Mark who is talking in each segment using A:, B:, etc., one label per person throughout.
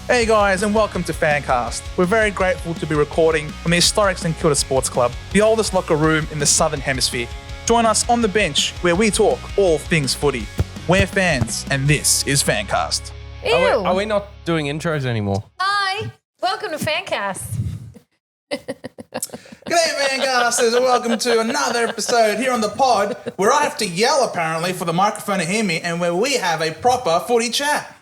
A: Hey guys, and welcome to FanCast. We're very grateful to be recording from the historic St Kilda Sports Club, the oldest locker room in the Southern Hemisphere. Join us on the bench where we talk all things footy. We're fans, and this is FanCast.
B: Ew.
C: Are we not doing intros anymore?
B: Hi, welcome to FanCast.
A: G'day FanCasters, and welcome to another episode here on the pod where I have to yell apparently for the microphone to hear me and where we have a proper footy chat.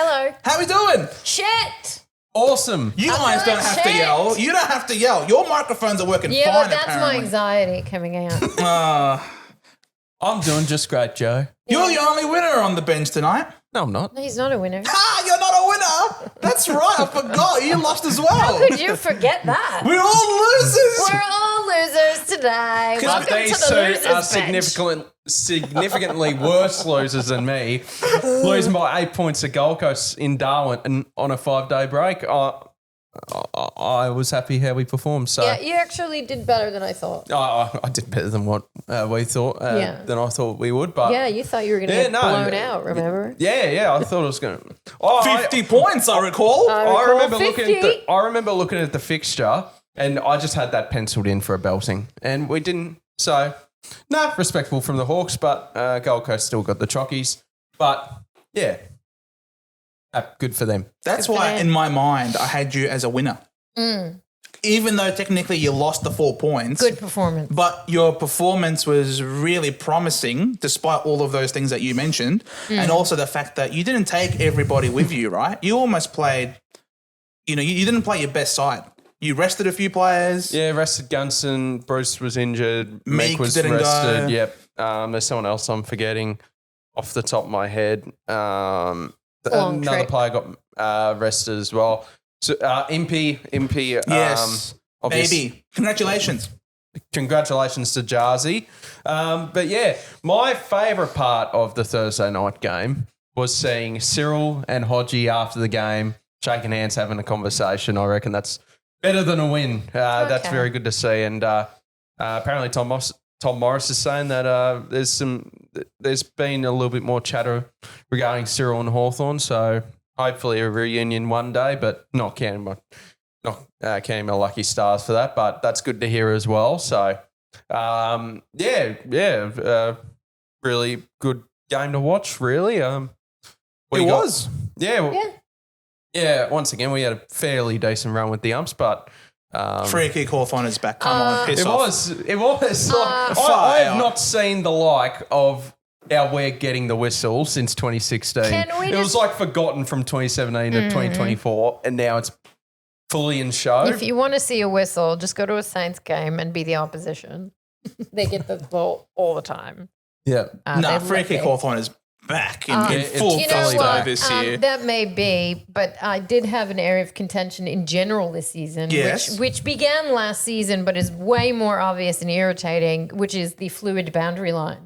B: Hello.
A: How we doing?
B: Shit.
C: Awesome.
A: You
B: I'm
A: guys
B: doing
A: don't have to
B: shit.
A: yell. You don't have to yell. Your microphones are working
B: Yeah,
A: fine
B: but that's
A: apparently.
B: my anxiety coming out.
C: I'm doing just great, Joe.
A: You're the only winner on the bench tonight.
C: No, I'm not.
B: He's not a winner.
A: Ah, you're not a winner. That's right. I forgot. You lost as well.
B: How could you forget that?
A: We're all losers.
B: We're all losers today. Welcome to
C: These
B: the
C: two
B: losers
C: are
B: bench.
C: significantly worse losers than me. Losing by 8 points to Gold Coast in Darwin and on a 5-day break. I was happy how we performed. So
B: Yeah, you actually did better than I thought.
C: I did better than what we thought. Than I thought we would. But
B: Yeah, you thought you were going to get blown out, remember?
C: Yeah. I thought it was going to
A: 50 points, I recall.
C: I remember
B: 50.
C: looking at the fixture, and I just had that penciled in for a belting, and we didn't. So, no, respectful from the Hawks, but Gold Coast still got the chockies. But yeah, good for them.
A: That's why, in my mind, I had you as a winner. Even though technically you lost the 4 points.
B: Good performance.
A: But your performance was really promising, despite all of those things that you mentioned, and also the fact that you didn't take everybody with you, right? You almost played, you didn't play your best side. You rested a few players.
C: Yeah, rested Gunson. Bruce was injured.
A: Meek
C: Meek was
A: didn't
C: rested.
A: go.
C: Yep. There's someone else I'm forgetting off the top of my head. Another
B: trick.
C: player got rested as well. So Impy.
A: Yes, baby. Congratulations.
C: Congratulations to Jarzy. But yeah, my favourite part of the Thursday night game was seeing Cyril and Hodgie after the game shaking hands, having a conversation. I reckon that's better than a win. That's
B: Okay.
C: very good to see. And apparently Tom Morris is saying that there's been a little bit more chatter regarding Cyril and Hawthorn. So hopefully a reunion one day, but not counting my lucky stars for that. But that's good to hear as well. So really good game to watch. Really,
A: It was.
C: Yeah. Once again, we had a fairly decent run with the umps, but.
A: Free kick Hawthorn is back. Come on, piss off.
C: It was. I have not seen the like of how we're getting the whistle since 2016. It was like forgotten from 2017 to 2024, and now it's fully in show.
B: If you want to see a whistle, just go to a Saints game and be the opposition. They get the ball all the time.
C: Yeah.
A: Free kick Hawthorn is back in full gusto this year.
B: That may be, but I did have an area of contention in general this season,
A: Yes.
B: which began last season but is way more obvious and irritating, which is the fluid boundary line,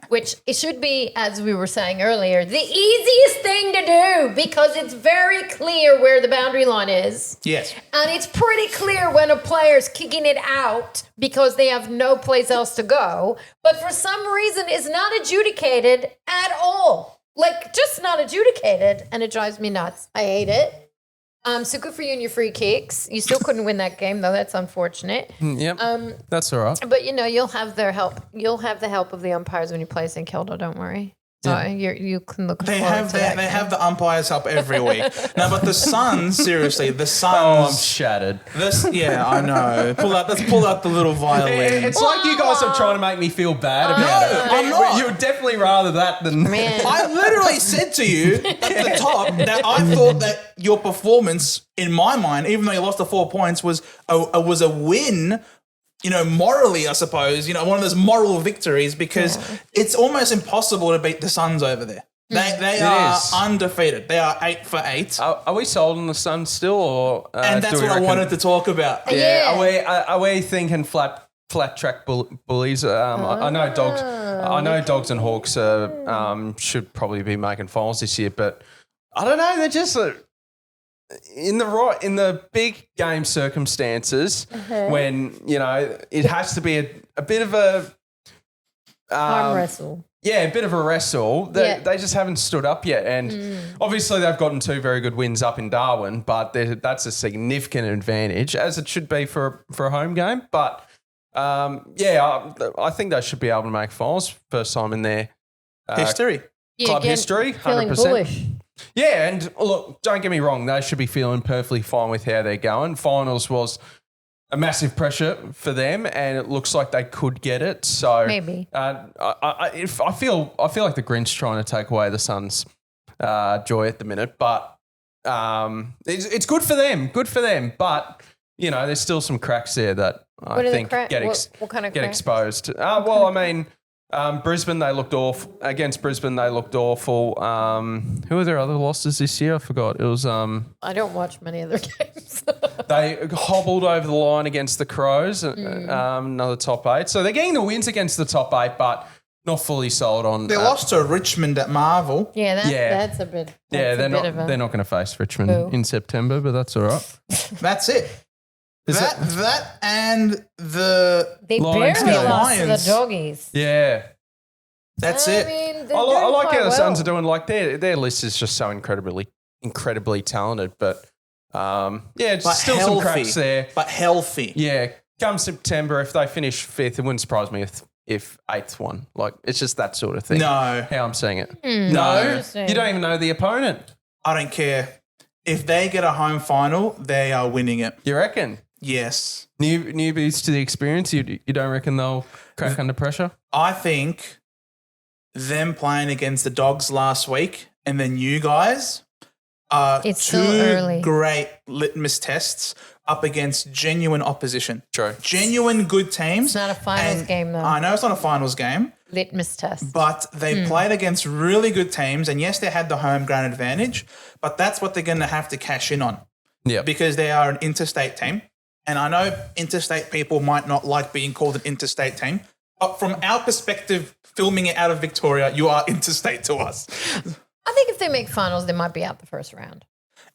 B: which it should be, as we were saying earlier, the easiest thing to do because it's very clear where the boundary line is.
A: Yes.
B: And it's pretty clear when a player's kicking it out because they have no place else to go. But for some reason, it's not adjudicated at all. Like, just not adjudicated. And it drives me nuts. I hate it. So good for you and your free kicks. You still couldn't win that game, though. That's unfortunate.
C: Yep. That's all right.
B: But, you'll have their help. You'll have the help of the umpires when you play St Kilda. Don't worry. So you can look
A: They
B: forward
A: have
B: to that.
A: they have the umpires help every week. No, but the Suns, seriously, the
C: Oh, I'm
A: Suns.
C: shattered.
A: I know. Let's pull out the little violin.
C: It's like you guys are trying to make me feel bad about it.
A: I'm not.
C: You would definitely rather that than.
B: Man.
A: I literally said to you at the top that I thought that your performance, in my mind, even though you lost the 4 points, was a win. Morally, I suppose, one of those moral victories because it's almost impossible to beat the Suns over there. They are undefeated. They are 8 for 8.
C: Are we sold on the Suns still, or
A: and that's what I wanted to talk about.
B: Yeah.
C: Are we thinking flat track bullies? I know dogs. I know dogs and Hawks should probably be making finals this year, but I don't know. They're just in the big game circumstances when it has to be a bit of a
B: Arm wrestle.
C: a bit of a wrestle. They just haven't stood up yet. And obviously they've gotten 2 very good wins up in Darwin, but that's a significant advantage, as it should be for a home game. But, I think they should be able to make finals. First time in their
A: History.
C: club history,
B: Feeling
C: 100%.
B: bullish.
C: Yeah, and look, don't get me wrong, they should be feeling perfectly fine with how they're going. Finals was a massive pressure for them, and it looks like they could get it. So
B: Maybe.
C: I feel like the Grinch trying to take away the Suns' joy at the minute, but it's good for them. Good for them, but there's still some cracks there that I think get
B: what kind of
C: get
B: cracks?
C: exposed. I mean. Brisbane, they looked awful. Against Brisbane, they looked awful. Who were their other losses this year? I forgot. It was
B: I don't watch many other games.
C: they hobbled over the line against the Crows, another top 8. So they're getting the wins against the top 8, but not fully sold on.
A: They lost to Richmond at Marvel.
B: That's a bit.
C: They're not going to face Richmond in September, but that's all right.
A: That's it. That and
B: they
C: Lions
B: barely
C: game.
B: lost to the
A: Lions.
B: Doggies.
C: Yeah.
A: That's
B: I
A: it.
B: mean,
C: I like how the Suns are
B: doing.
C: doing. Like their list is just so incredibly talented, but it's
A: But
C: still
A: healthy.
C: some cracks there.
A: But healthy.
C: Yeah, come September, if they finish 5th, it wouldn't surprise me if 8th won. Like, it's just that sort of thing.
A: No.
C: How I'm saying it.
A: No.
B: Interesting.
C: You don't even know the opponent.
A: I don't care. If they get a home final, they are winning it.
C: You reckon?
A: Yes.
C: Newbies to the experience, you don't reckon they'll crack under pressure?
A: I think them playing against the Dogs last week and then you guys are
B: It's still
A: two
B: early.
A: great litmus tests up against genuine opposition.
C: True.
A: Genuine good teams.
B: It's not a finals
A: And
B: game, though.
A: I know it's not a finals game,
B: Litmus test.
A: but they played against really good teams. And yes, they had the home ground advantage, but that's what they're going to have to cash in on
C: Yeah.
A: because they are an interstate team. And I know interstate people might not like being called an interstate team, but from our perspective, filming it out of Victoria, you are interstate to us.
B: I think if they make finals, they might be out the first round.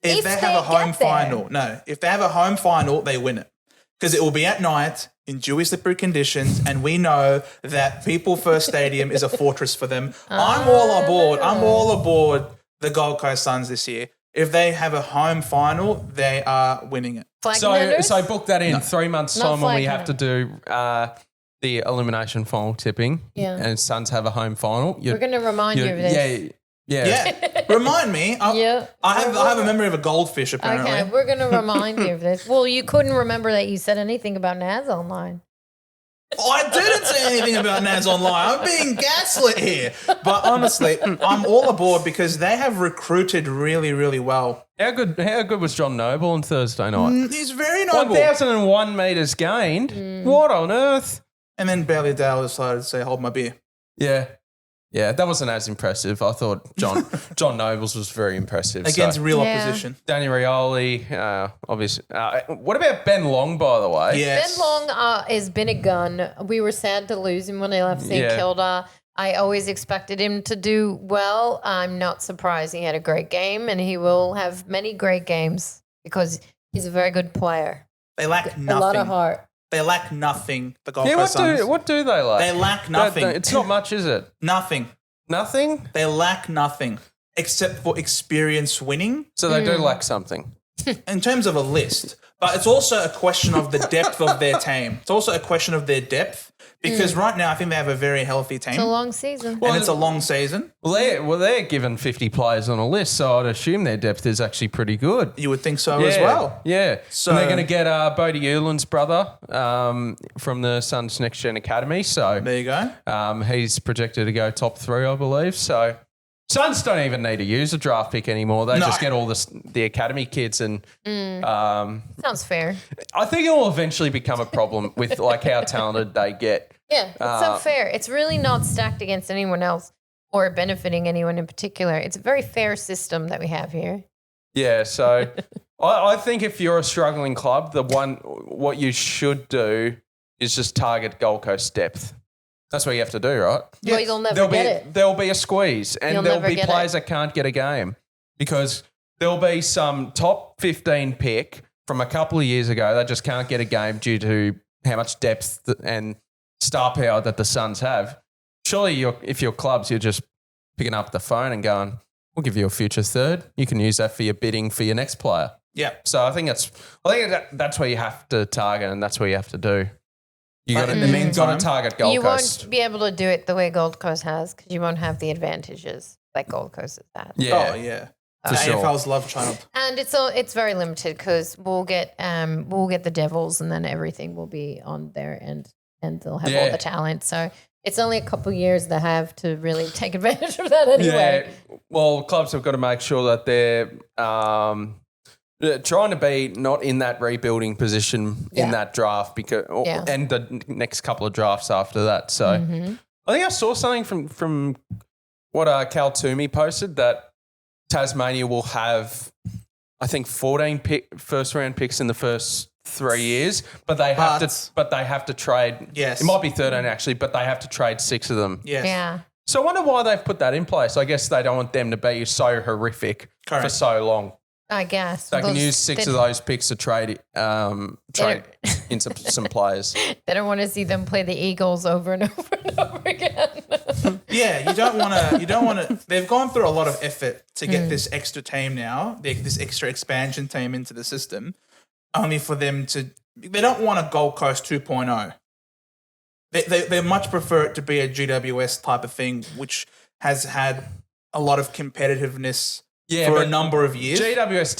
A: If they have a home final, if they have a home final, they win it. Because it will be at night in dewy, slippery conditions, and we know that People First Stadium is a fortress for them. I'm all aboard. I'm all aboard the Gold Coast Suns this year. If they have a home final, they are winning it.
B: Flag
C: So
B: contenders?
C: book that in 3 months'
B: Not
C: time when we
B: flag
C: have to do the elimination final tipping.
B: Yeah.
C: And Suns have a home final.
B: We're going to remind you of this.
C: Yeah.
A: Yeah. Remind me.
B: Yeah.
A: I have a memory of a goldfish, apparently.
B: Okay, we're going to remind you of this. Well, you couldn't remember that you said anything about Naz online.
A: I didn't say anything about Naz online. I'm being gaslit here. But honestly, I'm all aboard because they have recruited really, really well.
C: How good was John Noble on Thursday night?
A: He's very noble.
C: 1,001 metres gained. What on earth?
A: And then Bailey Dale decided to say, hold my beer.
C: Yeah. Yeah, that wasn't as impressive. I thought John Nobles was very impressive.
A: Against
C: So,
A: real
B: Yeah.
A: opposition.
C: Danny Rioli, obviously. What about Ben Long, by the way?
A: Yes.
B: Ben Long has been a gun. We were sad to lose him when they left St.
C: Yeah.
B: Kilda. I always expected him to do well. I'm not surprised he had a great game, and he will have many great games because he's a very good player.
A: They lack nothing.
B: A lot of heart.
A: They lack nothing, the Gold
C: Yeah,
A: Coast Suns.
C: what do they like?
A: They lack nothing.
C: It's not much, is it?
A: Nothing.
C: Nothing?
A: They lack nothing except for experience winning
C: So they do lack something.
A: in terms of a list. But it's also a question of the depth of their team. It's also a question of their depth because right now I think they have a very healthy team.
B: It's a long season.
A: and it's a long season.
C: Well, they're given 50 players on a list, so I'd assume their depth is actually pretty good.
A: You would think so as well.
C: Yeah.
A: So-
C: And they're going to get Bodie Euland's brother from the Suns Next Gen Academy. So
A: There you go.
C: he's projected to go top 3, I believe. So Suns don't even need to use a draft pick anymore. They
A: No.
C: just get all the academy kids, and
B: Sounds fair.
C: I think it will eventually become a problem with like how talented they get.
B: Yeah, it's so fair. It's really not stacked against anyone else or benefiting anyone in particular. It's a very fair system that we have here.
C: Yeah, so I think if you're a struggling club, what you should do is just target Gold Coast depth. That's what you have to do, right?
B: Well, you'll never get it.
C: There'll be a squeeze, and
B: You'll
C: there'll
B: never
C: be
B: get
C: players that can't get a game because there'll be some top 15 pick from a couple of years ago that just can't get a game due to how much depth and star power that the Suns have. surely if you're clubs, you're just picking up the phone and going, we'll give you a future third. You can use that for your bidding for your next player.
A: Yeah.
C: So I think that's where you have to target, and that's what you have to do. You got
A: in the meantime,
C: to target Gold
B: You
C: Coast.
B: won't be able to do it the way Gold Coast has because you won't have the advantages that Gold Coast has had.
C: Yeah.
A: Oh, yeah.
C: For
A: The
C: sure.
A: AFL's love child.
B: And it's very limited because we'll get the Devils and then everything will be on their end and they'll have all the talent. So it's only a couple of years they have to really take advantage of that anyway.
C: Yeah. Well, clubs have got to make sure that they're trying to be not in that rebuilding position in that draft and the next couple of drafts after that. So I think I saw something from what Cal Toomey posted that Tasmania will have, I think, 14 first round picks in the first 3 years, but they have to trade.
A: Yes.
C: It might be 13 actually, but they have to trade 6 of them.
A: Yes.
B: Yeah.
C: So I wonder why they've put that in place. I guess they don't want them to be so horrific for so long.
B: I guess.
C: They can use 6 of those picks to trade into some players.
B: They don't want to see them play the Eagles over and over and over again.
A: Yeah, you don't want to. They've gone through a lot of effort to get this extra team now, this extra expansion team into the system, only for them to. They don't want a Gold Coast 2.0. They much prefer it to be a GWS type of thing, which has had a lot of competitiveness for a number of years.
C: GWS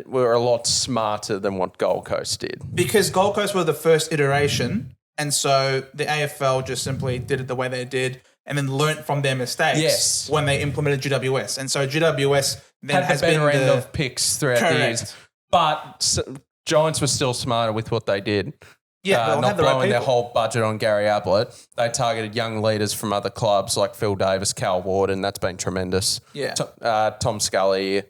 C: were a lot smarter than what Gold Coast did.
A: Because Gold Coast were the first iteration, and so the AFL just simply did it the way they did and then learnt from their mistakes when they implemented GWS. And so GWS then has been
C: better end of picks throughout the years. But Giants were still smarter with what they did.
A: Yeah,
C: not blowing their whole budget on Gary Ablett. They targeted young leaders from other clubs like Phil Davis, Cal Ward, and that's been tremendous.
A: Yeah.
C: Tom Scully,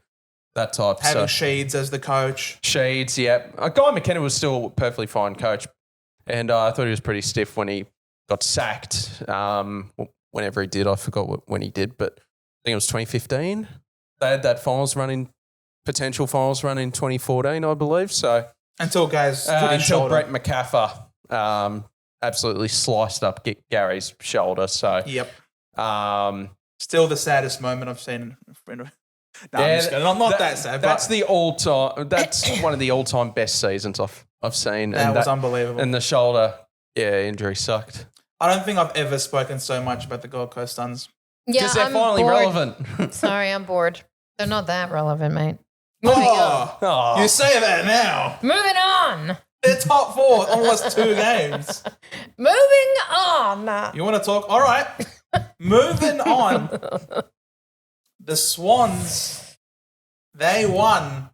C: that type.
A: Having Sheeds as the coach.
C: Sheeds, yeah. Guy McKenna was still a perfectly fine coach, and I thought he was pretty stiff when he got sacked. Whenever he did, I forgot when he did, but I think it was 2015. They had that potential finals run in 2014, I believe. So
A: until Brett
C: McCaffer absolutely sliced up Gary's shoulder. So
A: still the saddest moment I've seen. Not that sad.
C: That's the all-time. That's one of the all-time best seasons I've seen.
A: That was unbelievable.
C: And the shoulder, injury sucked.
A: I don't think I've ever spoken so much about the Gold Coast Suns.
B: Yeah,
C: because they're finally relevant.
B: Sorry, I'm bored. They're not that relevant, mate.
A: You say that now.
B: Moving on.
A: They're top 4, almost 2 games.
B: Moving on.
A: You want to talk? All right. Moving on. The Swans, they won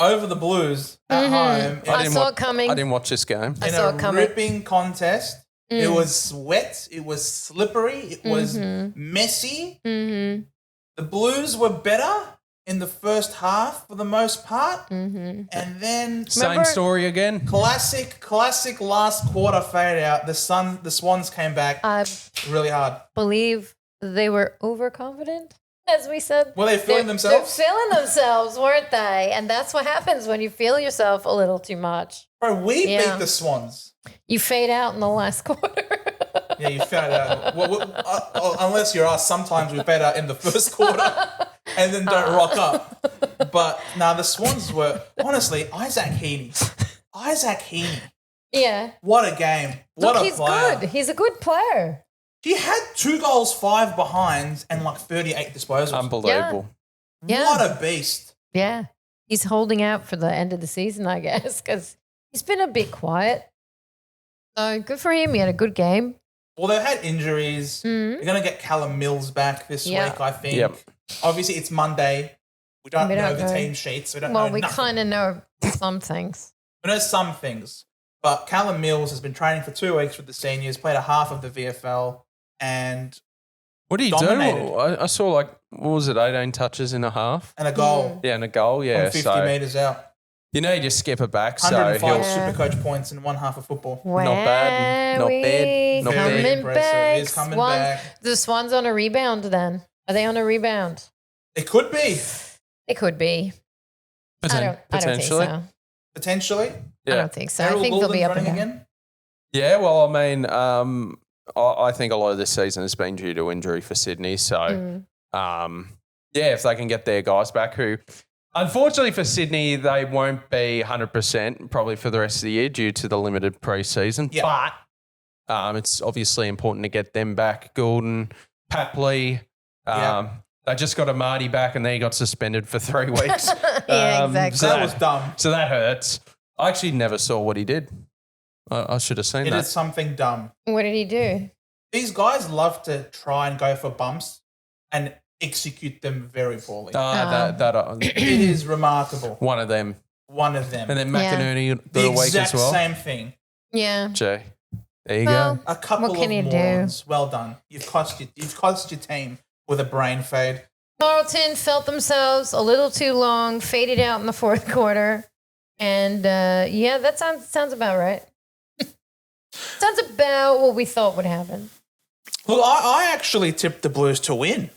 A: over the Blues at home.
B: I saw it coming.
C: I didn't watch this game.
B: I saw it coming.
A: Ripping contest. It was wet. It was slippery. It was messy. The Blues were better in the first half for the most part. And then
C: same story again.
A: Classic last quarter fade out. The Swans came back really hard.
B: Believe they were overconfident, as we said.
A: Were they feeling themselves?
B: They're feeling themselves, weren't they? And that's what happens when you feel yourself a little too much.
A: Bro, we beat the Swans.
B: You fade out in the last quarter.
A: Yeah, you fade out. Unless you're us, sometimes we fade out in the first quarter and then don't rock up. But now the Swans were, honestly, Isaac Heaney.
B: Yeah.
A: What a game. What a player.
B: Good. He's a good player.
A: He had 2 goals, 5 behinds, and like 38 disposals.
C: Unbelievable.
B: Yeah.
A: What a beast.
B: Yeah. He's holding out for the end of the season, I guess, because he's been a bit quiet. So good for him. He had a good game.
A: Well, they've had injuries. They're going to get Callum Mills back this week, I think.
C: Yep.
A: Obviously, it's Monday. We don't know the team sheets. We don't know
B: we
A: nothing.
B: kind of know some things.
A: We know some things. But Callum Mills has been training for 2 weeks with the seniors, played a half of the VFL, and
C: what did he
A: dominated.
C: do? I saw what was it, 18 touches in a half?
A: And a goal.
C: Yeah, and a goal,
A: From 50 metres out.
C: You need to skip it back.
A: 105 Supercoach points in one half of football.
B: Not
C: bad.
A: Very
B: coming
A: impressive.
B: back.
A: He's coming back.
B: The Swans on a rebound then. Are they on a rebound?
A: It could be.
B: It could be. I don't think so.
A: Potentially.
C: Yeah.
B: I don't think so.
A: Errol
B: I think they'll be
A: Goulding's
B: up
A: running
B: again.
A: again.
C: Yeah, well, I mean, I think a lot of this season has been due to injury for Sydney. So, if they can get their guys back, who unfortunately for Sydney, they won't be 100% probably for the rest of the year due to the limited preseason.
A: Yeah.
C: But it's obviously important to get them back. Goulden, Papley. They just got a Marty back and then he got suspended for 3 weeks.
B: Exactly.
C: So
A: That was dumb.
C: So that hurts. I actually never saw what he did. I should have seen
A: It
C: that.
A: is something dumb.
B: What did he do?
A: These guys love to try and go for bumps and execute them very poorly.
C: It
A: It is remarkable.
C: one of them.
A: One of them.
C: And then
B: Yeah.
C: McInerney got
A: the
C: a week
A: exact
C: as well.
A: same thing.
B: Yeah.
C: Jay, there you
B: Well,
C: go.
A: A couple
B: What can
A: of
B: you do?
A: morons. Well done. You've cost your team with a brain fade.
B: Carlton felt themselves a little too long, faded out in the fourth quarter. And that sounds about right. Sounds about what we thought would happen.
A: Look, I actually tipped the Blues to win.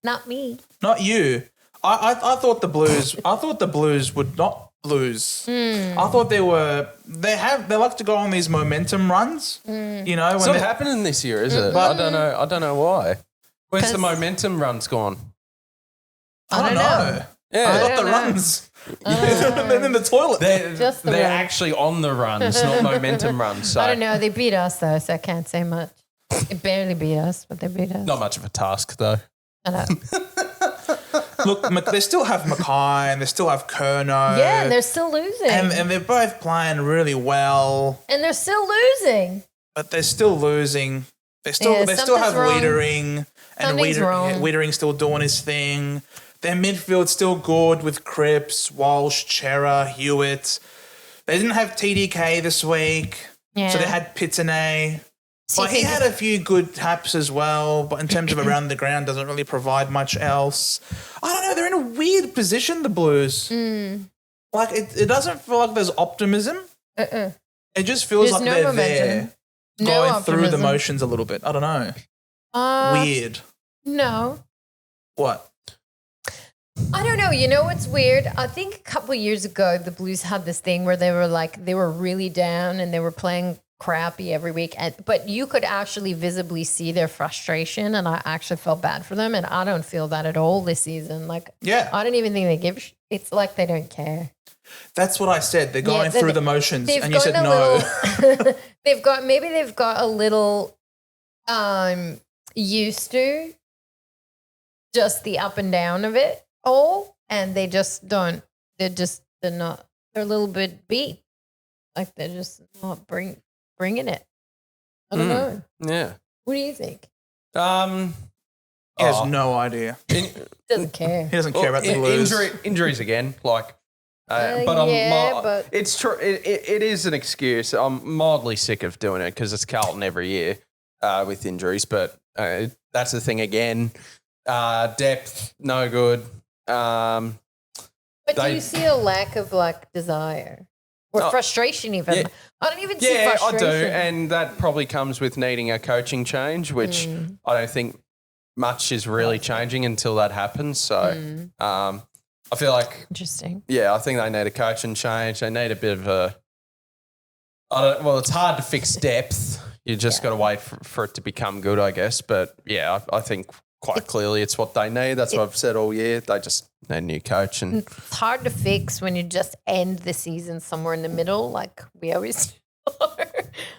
B: Not me.
A: Not you. I thought the Blues would not lose. I thought they like to go on these momentum runs. You know,
C: It's
A: when
C: not happening this year, is it? I don't know why. Where's the
B: 'Cause-
C: momentum runs gone?
A: I don't know.
C: Yeah.
A: I got
B: don't
A: the
B: know.
A: runs. They're in the toilet.
B: Just the
C: They're
B: run.
C: actually on the runs, not momentum runs. So
B: I don't know. They beat us, though, so I can't say much. They barely beat us, but they beat us.
C: Not much of a task, though.
B: I know.
A: Look, they still have Mackay and they still have Kerno.
B: Yeah, and they're still losing.
A: and they're both playing really well,
B: And they're still losing.
A: but they're still losing. They still
B: Yeah,
A: they still have
B: something's wrong.
A: Wiedering, and
B: Something's wrong.
A: Wiedering's still doing his thing. Their midfield's still good with Cripps, Walsh, Chera, Hewitt. They didn't have TDK this week,
B: Yeah.
A: so they had Pitane.
B: So you
A: But he
B: think-
A: had a few good taps as well, but in terms of around the ground, doesn't really provide much else. I don't know. They're in a weird position, the Blues. Like, it doesn't feel like there's optimism. It just feels
B: There's
A: like
B: no
A: they're
B: momentum.
A: there,
B: No
A: going through the
B: optimism.
A: motions a little bit. I don't know. Weird.
B: No.
A: What?
B: I don't know. You know what's weird? I think a couple of years ago, the Blues had this thing where they were really down and they were playing crappy every week. But you could actually visibly see their frustration, and I actually felt bad for them. And I don't feel that at all this season. Like,
A: Yeah.
B: I don't even think they give. It's like they don't care.
A: That's what I said. They're going
B: Yeah,
A: through the motions,
B: They've
A: and you said
B: gotten
A: no.
B: little. they've got a little used to just the up and down of it all, and they just don't. They're not. They're a little bit beat. Like they're just not bringing it. I don't know.
C: Yeah.
B: What do you think?
A: He has no idea.
B: Doesn't care.
A: He doesn't care about the Blues.
C: Injuries again. Like, but
B: but
C: it's true. It is an excuse. I'm mildly sick of doing it because it's Carlton every year with injuries. But that's the thing again. Depth, no good.
B: But do you see a lack of like desire or frustration? Even
C: yeah.
B: I don't even see
C: Yeah, I
B: frustration.
C: do, and that probably comes with needing a coaching change, which I don't think much is really changing until that happens. So, I feel like,
B: Interesting.
C: yeah, I think they need a coaching change. They need a bit of a. It's hard to fix depth. You just got to wait for it to become good, I guess. But yeah, I think quite clearly it's what they need. That's what I've said all year. They just need a new coach, and
B: It's hard to fix when you just end the season somewhere in the middle, like we always do.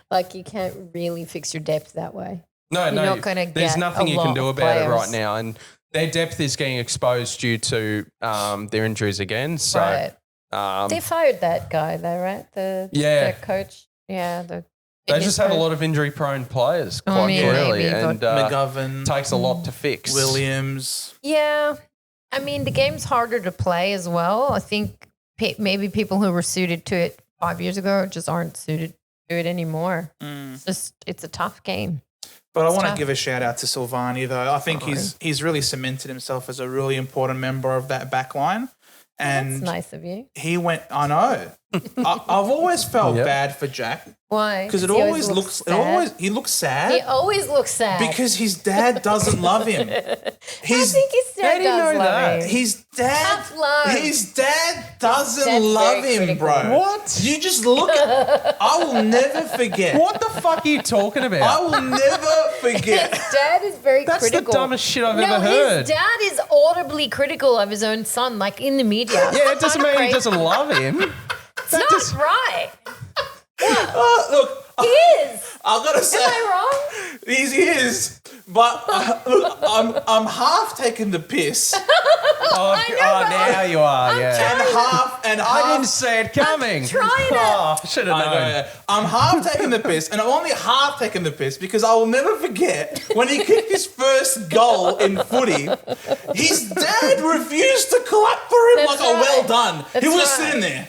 B: Like you can't really fix your depth that way.
C: no,
B: not gonna
C: there's
B: get
C: nothing
B: a
C: you can
B: lot
C: do
B: of
C: about it right
B: players.
C: now, and their depth is getting exposed due to their injuries again. So,
B: Right. They fired that guy though, right?
C: Yeah.
B: The coach. Yeah.
C: they just have a lot of injury-prone players,
B: I
C: quite
B: mean,
C: clearly,
B: maybe,
C: and
A: McGovern,
C: takes a lot to fix.
A: Williams.
B: Yeah. I mean, the game's harder to play as well. I think maybe people who were suited to it 5 years ago just aren't suited to it anymore. It's a tough game.
A: But I want to
B: tough.
A: give a shout out to Silvani, though. I think he's really cemented himself as a really important member of that back line. And
B: That's nice of you.
A: he went, I know. I've always felt bad for Jack
B: Why?
A: because it
B: he
A: always looks,
B: sad?
A: he looks sad.
B: He always looks sad.
A: Because his dad doesn't love him.
B: I think his
C: How
B: dad
C: do you
B: does
C: know
B: love
C: that?
B: him.
A: His dad,
B: Tough love.
A: his dad doesn't
B: Dad's
A: love
B: very
A: him,
B: critical.
A: bro.
C: What?
A: You just look at, I will never forget.
C: What the fuck are you talking about?
A: I will never forget.
B: His dad is very
C: That's
B: critical.
C: the dumbest shit I've
B: no,
C: ever heard.
B: his dad is audibly critical of his own son, like in the media.
C: Yeah, it doesn't
B: Kinda
C: mean he
B: crazy.
C: doesn't love him.
B: It's not right.
A: Look,
B: He is.
A: I gotta say,
B: Am I wrong?
A: he is. But look, I'm half taking the piss,
C: Oh, now you are, yeah.
A: and
C: I
A: half.
C: didn't see it coming.
B: trying to-
C: Oh, should have
A: I know,
C: known.
A: yeah. I'm half taking the piss, and I'm only half taking the piss because I will never forget when he kicked his first goal in footy. His dad refused to clap for him
B: That's
A: like a
B: right.
A: well done.
B: That's
A: he was
B: right.
A: sitting there,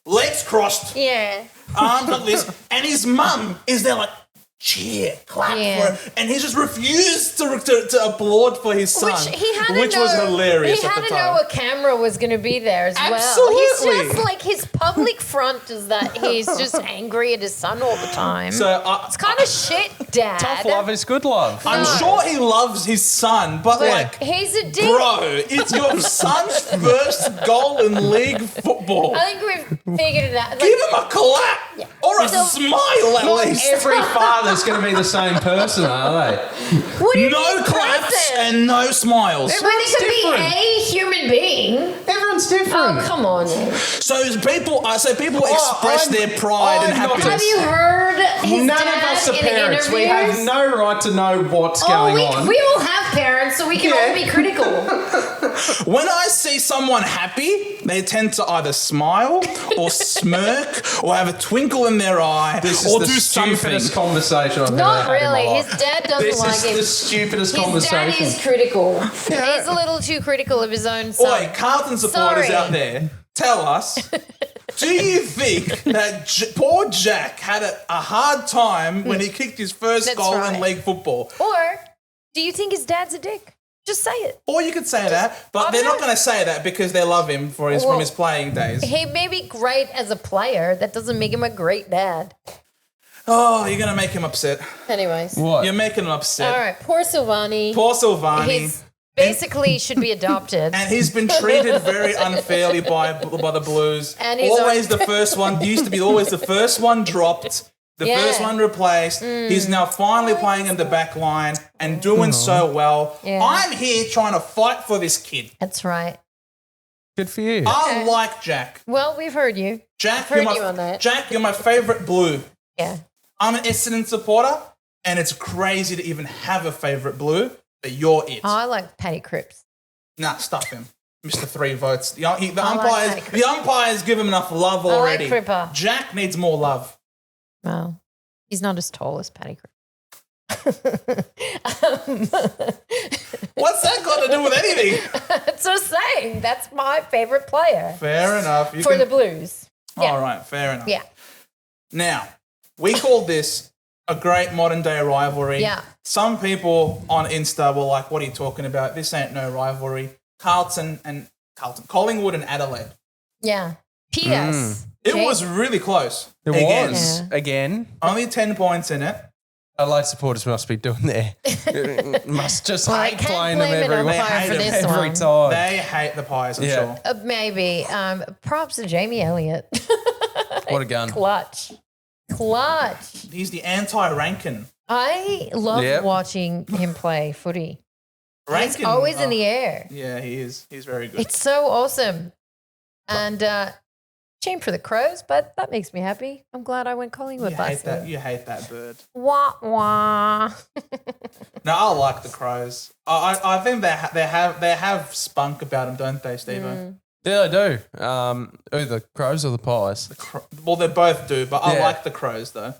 A: legs crossed,
B: Yeah.
A: arms like this, and his mum is there like, cheer, clap
B: Yeah.
A: for him, and he just refused to applaud for his son,
B: Which he had to
A: which
B: know,
A: was hilarious
B: He
A: at
B: had
A: the
B: to
A: time.
B: know a camera was going to be there as well.
A: Absolutely.
B: He's just like his public front is that he's just angry at his son all the time.
A: So
B: it's kind of shit, Dad.
C: Tough love is good love.
A: I'm
B: No.
A: sure he loves his son, but
B: But
A: like,
B: he's a dick.
A: bro, it's your son's first goal in league football.
B: I think we've figured it out. Like,
A: Give him a clap or a
B: So-
A: smile at least.
C: Every father's going to be the same person, are they?
B: what do you
A: No
B: mean
A: claps
B: present?
A: and no smiles.
B: When they could
C: different.
B: be a human being.
C: Everyone's different.
B: Oh, come on.
A: So people express their pride and
C: I'm not-
A: happiness.
B: Have you heard his
C: None
B: dad
C: of us are
B: in
C: parents. We have
B: interviews?
C: no right to know what's going on.
B: We all have parents, so we can all be critical.
A: When I see someone happy, they tend to either smile or smirk or have a twinkle in their eye
C: This is
A: or
C: the
A: do something.
C: stupidest conversation I've
B: Not
C: ever had in my
B: really.
C: life.
B: His dad doesn't
C: This
B: like
C: is
B: him.
C: the stupidest
B: His dad
C: conversation.
B: is critical. He's a little too critical of his own son.
A: Oi, Carlton supporters
B: Sorry.
A: out there, tell us, do you think that poor Jack had a hard time when he kicked his first
B: That's
A: goal in
B: right.
A: league football?
B: Or do you think his dad's a dick? Just say it.
A: Or you could say that, but they're not going to say that because they love him from his playing days.
B: He may be great as a player. That doesn't make him a great dad.
A: Oh, you're going to make him upset.
B: Anyways.
C: What?
A: You're making him upset.
B: All right. Poor Silvani.
A: Poor Silvani.
B: He's basically should be adopted.
A: And he's been treated very unfairly by the Blues.
B: And he's
A: always the first one. Used to be always the first one dropped, the
B: Yeah.
A: first one replaced. He's now finally playing in the back line and doing so well.
B: Yeah.
A: I'm here trying to fight for this kid.
B: That's right.
C: Good for you.
A: I like Jack.
B: Well, we've heard you.
A: Jack,
B: heard
A: you're
B: you on that.
A: Jack, you're my favourite Blue.
B: Yeah.
A: I'm an Essendon supporter, and it's crazy to even have a favourite Blue, but you're it.
B: Oh, I like Paddy Cripps.
A: Nah, stuff him. Mr. 3 votes. The
B: like Paddy
A: umpires give him enough love
B: like
A: already.
B: Cripper.
A: Jack needs more love.
B: Well, he's not as tall as Paddy Cripps.
A: What's that got to do with anything?
B: That's what I'm saying. That's my favorite player
A: Fair enough. You
B: for
A: can-
B: the Blues. Yeah.
A: All right, fair enough.
B: Yeah.
A: Now, we called this a great modern day rivalry.
B: Yeah.
A: Some people on Insta were like, what are you talking about? This ain't no rivalry. Collingwood and Adelaide.
B: Yeah. P.S.
A: It
B: Jake-
A: was really close.
C: It
A: Again.
C: was.
B: Yeah.
C: Again.
A: Only 10 points in it.
C: Adelaide supporters must be doing there. Must just
B: Well, I
C: hate
B: can't
C: playing them
B: blame an
C: every
B: umpire
A: hate
B: for
A: them
B: this
C: every
B: one.
C: time.
A: They hate the Pies, I'm
C: Yeah.
A: sure.
B: Maybe. Props to Jamie Elliott.
C: What a gun.
B: Clutch.
A: He's the anti-Rankin.
B: I love
C: Yep.
B: watching him play footy. He's
A: Rankin.
B: always in the air.
A: Yeah, he is. He's very good.
B: It's so awesome. And shame for the Crows, but that makes me happy. I'm glad I went Collingwood
A: You
B: last
A: hate that.
B: year.
A: You hate that bird.
B: Wah wah.
A: No, I like the Crows. I think they have spunk about them, don't they, Steve?
C: Yeah, they do. Who, the Crows or the Pies?
A: Well, they both do, but I
C: Yeah.
A: like the Crows though.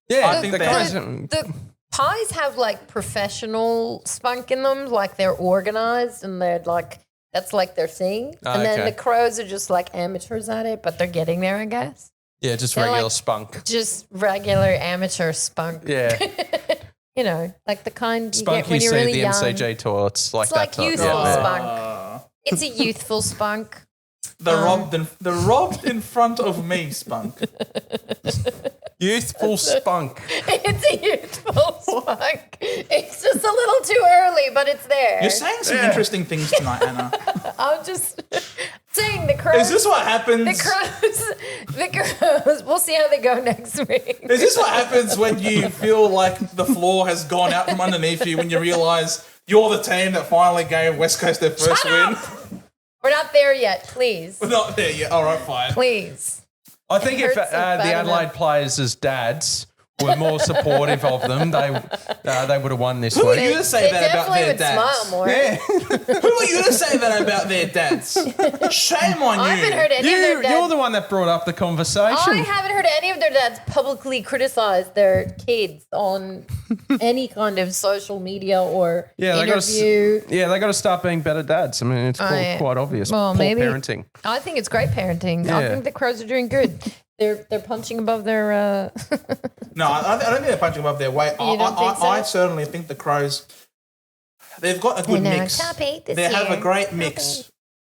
C: Yeah,
A: I think
C: the
A: they-
C: Crows.
B: The Pies have like professional spunk in them, like they're organized and they're like, that's like their thing.
C: Oh,
B: And then
C: okay.
B: the Crows are just like amateurs at it, but they're getting there, I guess.
C: Yeah, just
B: They're
C: regular
B: like-
C: spunk.
B: Just regular amateur spunk.
C: Yeah.
B: You know, like the kind you
C: Spunk
B: get when
C: you
B: you're
C: see at
B: really
C: the
B: young.
C: MCG tour. It's like
B: It's
C: that
B: like
C: type.
B: youthful
C: Yeah.
B: spunk. It's a youthful spunk.
A: The robbed in front of me spunk.
C: Youthful spunk.
B: It's a youthful spunk. It's just a little too early, but it's there.
A: You're saying some interesting things tonight, Anna.
B: I'm just saying the Crows.
A: Is this what happens?
B: The Crows. We'll see how they go next week.
A: Is this what happens when you feel like the floor has gone out from underneath you when you realise you're the team that finally gave West Coast their first win?
B: We're not there yet, please.
A: We're not there yet. All right, fine.
B: Please.
C: I think if the
B: hurts so bad
C: Adelaide
B: enough.
C: players' dads were more supportive of them, they would have won this
A: Who are
C: week.
A: you to say
B: They
A: that about
B: definitely
A: their
B: would
A: dads?
B: smile more.
A: Who are you to say that about their dads? Shame on you.
B: I haven't heard any of their dads.
C: You're the one that brought up the conversation.
B: I haven't heard any of their dads publicly criticize their kids on any kind of social media or interview.
C: They got to start being better dads. I mean, it's quite obvious.
B: Well,
C: Poor
B: maybe
C: parenting.
B: I think it's great parenting. I
C: Yeah.
B: think the Crows are doing good. They're punching above their.
A: No, I don't think they're punching above their weight.
B: You don't think so?
A: I certainly think the Crows, they've got a good
B: They're now
A: mix.
B: top 8 this
A: They have a
B: year.
A: great mix.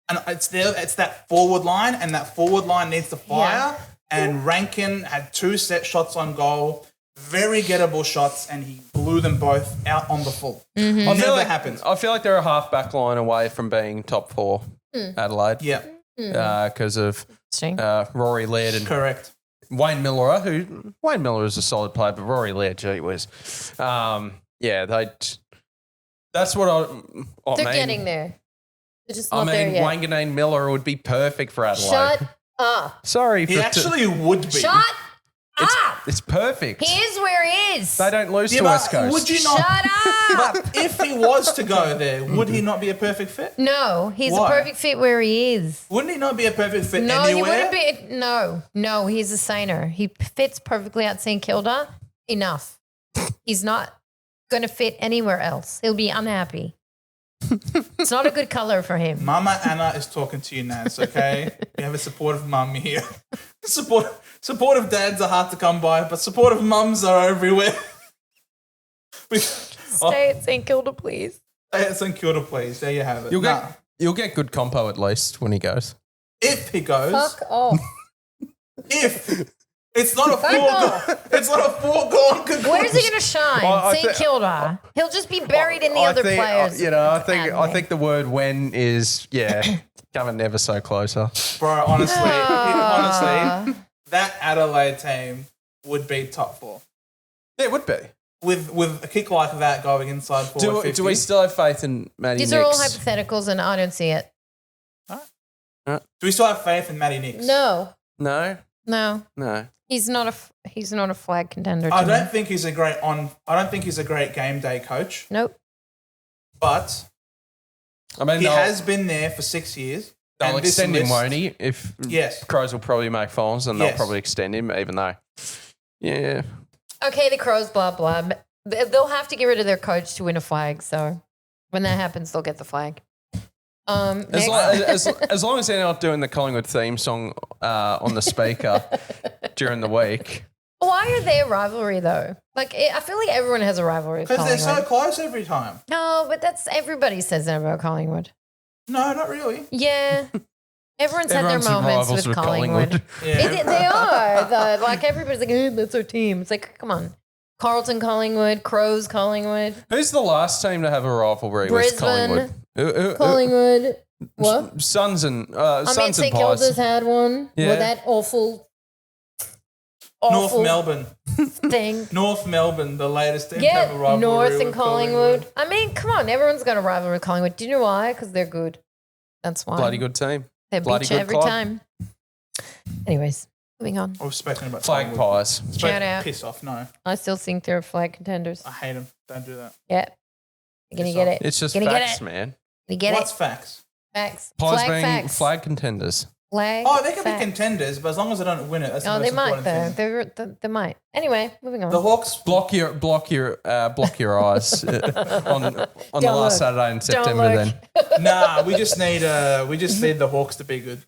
A: And it's that forward line, and that forward line needs to fire.
B: Yeah.
A: And Rankin had 2 set shots on goal, very gettable shots, and he blew them both out on the full.
B: Mm-hmm.
C: I feel
A: Never
C: like,
A: happens.
C: I feel like they're a half back line away from being top 4, Adelaide.
A: Yeah,
C: Because of Rory Laird and
A: correct.
C: Wayne Miller, Wayne Miller is a solid player, but Rory Laird, gee whiz. That's what I
B: They're
C: mean.
B: getting there. They're just
C: I
B: not there
C: mean,
B: yet.
C: Wanganeen Miller would be perfect for Adelaide.
B: Shut up.
C: Sorry.
A: He actually would be.
B: Shut up.
C: It's perfect.
B: He is where he is.
C: They don't lose
A: Yeah,
C: to
A: but
C: West Coast.
A: would you not?
B: Shut up.
A: But if he was to go there, would he not be a perfect fit?
B: No, he's
A: Why?
B: a perfect fit where he is.
A: Wouldn't he not be a perfect fit
B: No,
A: anywhere?
B: he wouldn't be. No, he's a saner. He fits perfectly at St Kilda. Enough. He's not going to fit anywhere else. He'll be unhappy. It's not a good color for him.
A: Mama Anna is talking to you, Naz, okay? We have a supportive mum here. Supportive dads are hard to come by, but supportive mums are everywhere.
B: Stay at St Kilda, please.
A: Stay at St Kilda, please. There you have it.
C: You'll get good compo at least when he goes.
A: If he goes.
B: Fuck off.
A: If. It's not a foregone conclusion.
B: Where's he going to shine?
C: Well, I
B: St Kilda. He'll just be buried in the other players.
C: I think the word when is coming ever so closer.
A: Bro, honestly, that Adelaide team would be top 4.
C: Yeah, it would be.
A: With a kick like that going inside forward 50.
C: Do we still have faith in Matty
B: These
C: Nix?
B: are all hypotheticals, and I don't see it.
A: Do we still have faith in Matty Nix?
B: No.
C: No.
B: He's not a flag contender.
A: I
B: to me.
A: don't think he's a great game day coach,
B: Nope.
A: but
C: I mean,
A: he has been there for 6 years.
C: they'll
A: and this
C: extend him,
A: list-
C: won't he? If
A: Yes.
C: Crows will probably make finals, and they'll
A: Yes.
C: probably extend him, even though. Yeah.
B: Okay, the Crows, blah, blah. They'll have to get rid of their coach to win a flag. So when that happens, they'll get the flag.
C: As long as they're not doing the Collingwood theme song on the speaker during the week.
B: Why are they a rivalry, though? Like, I feel like everyone has a rivalry with
A: Because they're
B: Collingwood.
A: so close every time.
B: No, but everybody says that about Collingwood.
A: No, not really.
B: Yeah. Everyone's had their
C: Everyone's
B: moments
C: rivals
B: with Collingwood.
A: Yeah.
B: They are. Like, everybody's like, that's our team. It's like, come on. Carlton, Collingwood, Crows, Collingwood.
C: Who's the last team to have a rivalry with
B: Brisbane.
C: Collingwood?
B: Collingwood. What?
C: Suns and
B: I mean,
C: Suns
B: St
C: and
B: Kilda's
C: Pies.
B: had one.
C: Yeah.
B: With that awful
A: North Melbourne.
B: thing.
A: North Melbourne, the latest team to have a
B: Yeah,
A: rivalry
B: North
A: with
B: and Collingwood. I mean, come on. Everyone's got a rivalry with Collingwood. Do you know why? Because they're good. That's why.
C: Bloody good team.
B: They
C: bloody
B: beat you
C: good
B: every
C: club.
B: time. Anyways, moving on.
A: I was speaking about
C: Flag
A: Collingwood.
C: pies.
B: Shout out.
A: Piss off, no.
B: I still think they're flag contenders.
A: I hate them. Don't do that.
B: Yeah. You're going to
A: Piss
B: get
A: off.
B: it.
C: It's just
B: Gonna get
C: facts,
B: it.
C: man.
B: You get
A: What's
B: it?
A: facts?
B: Facts.
C: Pies
B: Flag
C: being
B: facts.
C: flag contenders.
B: Flag
A: Oh, they can
B: facts.
A: be contenders, but as long as they don't win it, that's the
B: Oh,
A: most
B: they might
A: important
B: though.
A: thing.
B: They might. Anyway, moving on.
A: The Hawks.
C: Block your eyes on the
B: Don't
C: last
B: look.
C: Saturday in
B: Don't
C: September.
B: look.
C: Then
A: Nah, we just need the Hawks to be good.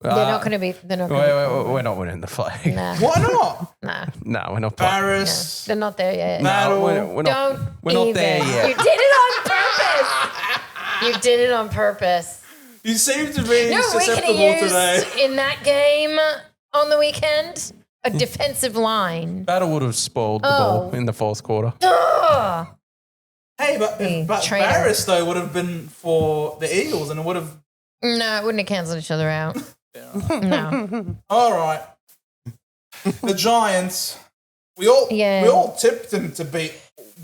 B: They're not going to be. They're not going to.
C: we're not winning the flag.
B: Nah.
A: Why not?
B: Nah.
C: No, we're not.
A: Paris.
B: They're not there yet.
A: Battle.
C: we're not.
B: Don't.
C: We're not there
B: even.
C: yet.
B: You did it on purpose. You did it on purpose.
A: You seem to be
B: You know what we could
A: susceptible
B: have
A: today.
B: used in that game on the weekend? a defensive line.
C: Battle would have spoiled the ball in the fourth quarter.
B: Ugh.
A: Hey, but
B: Traitor.
A: Barris, though, would have been for the Eagles and it would have...
B: No, it wouldn't have canceled each other out. No.
A: All right. The Giants, we all tipped them to beat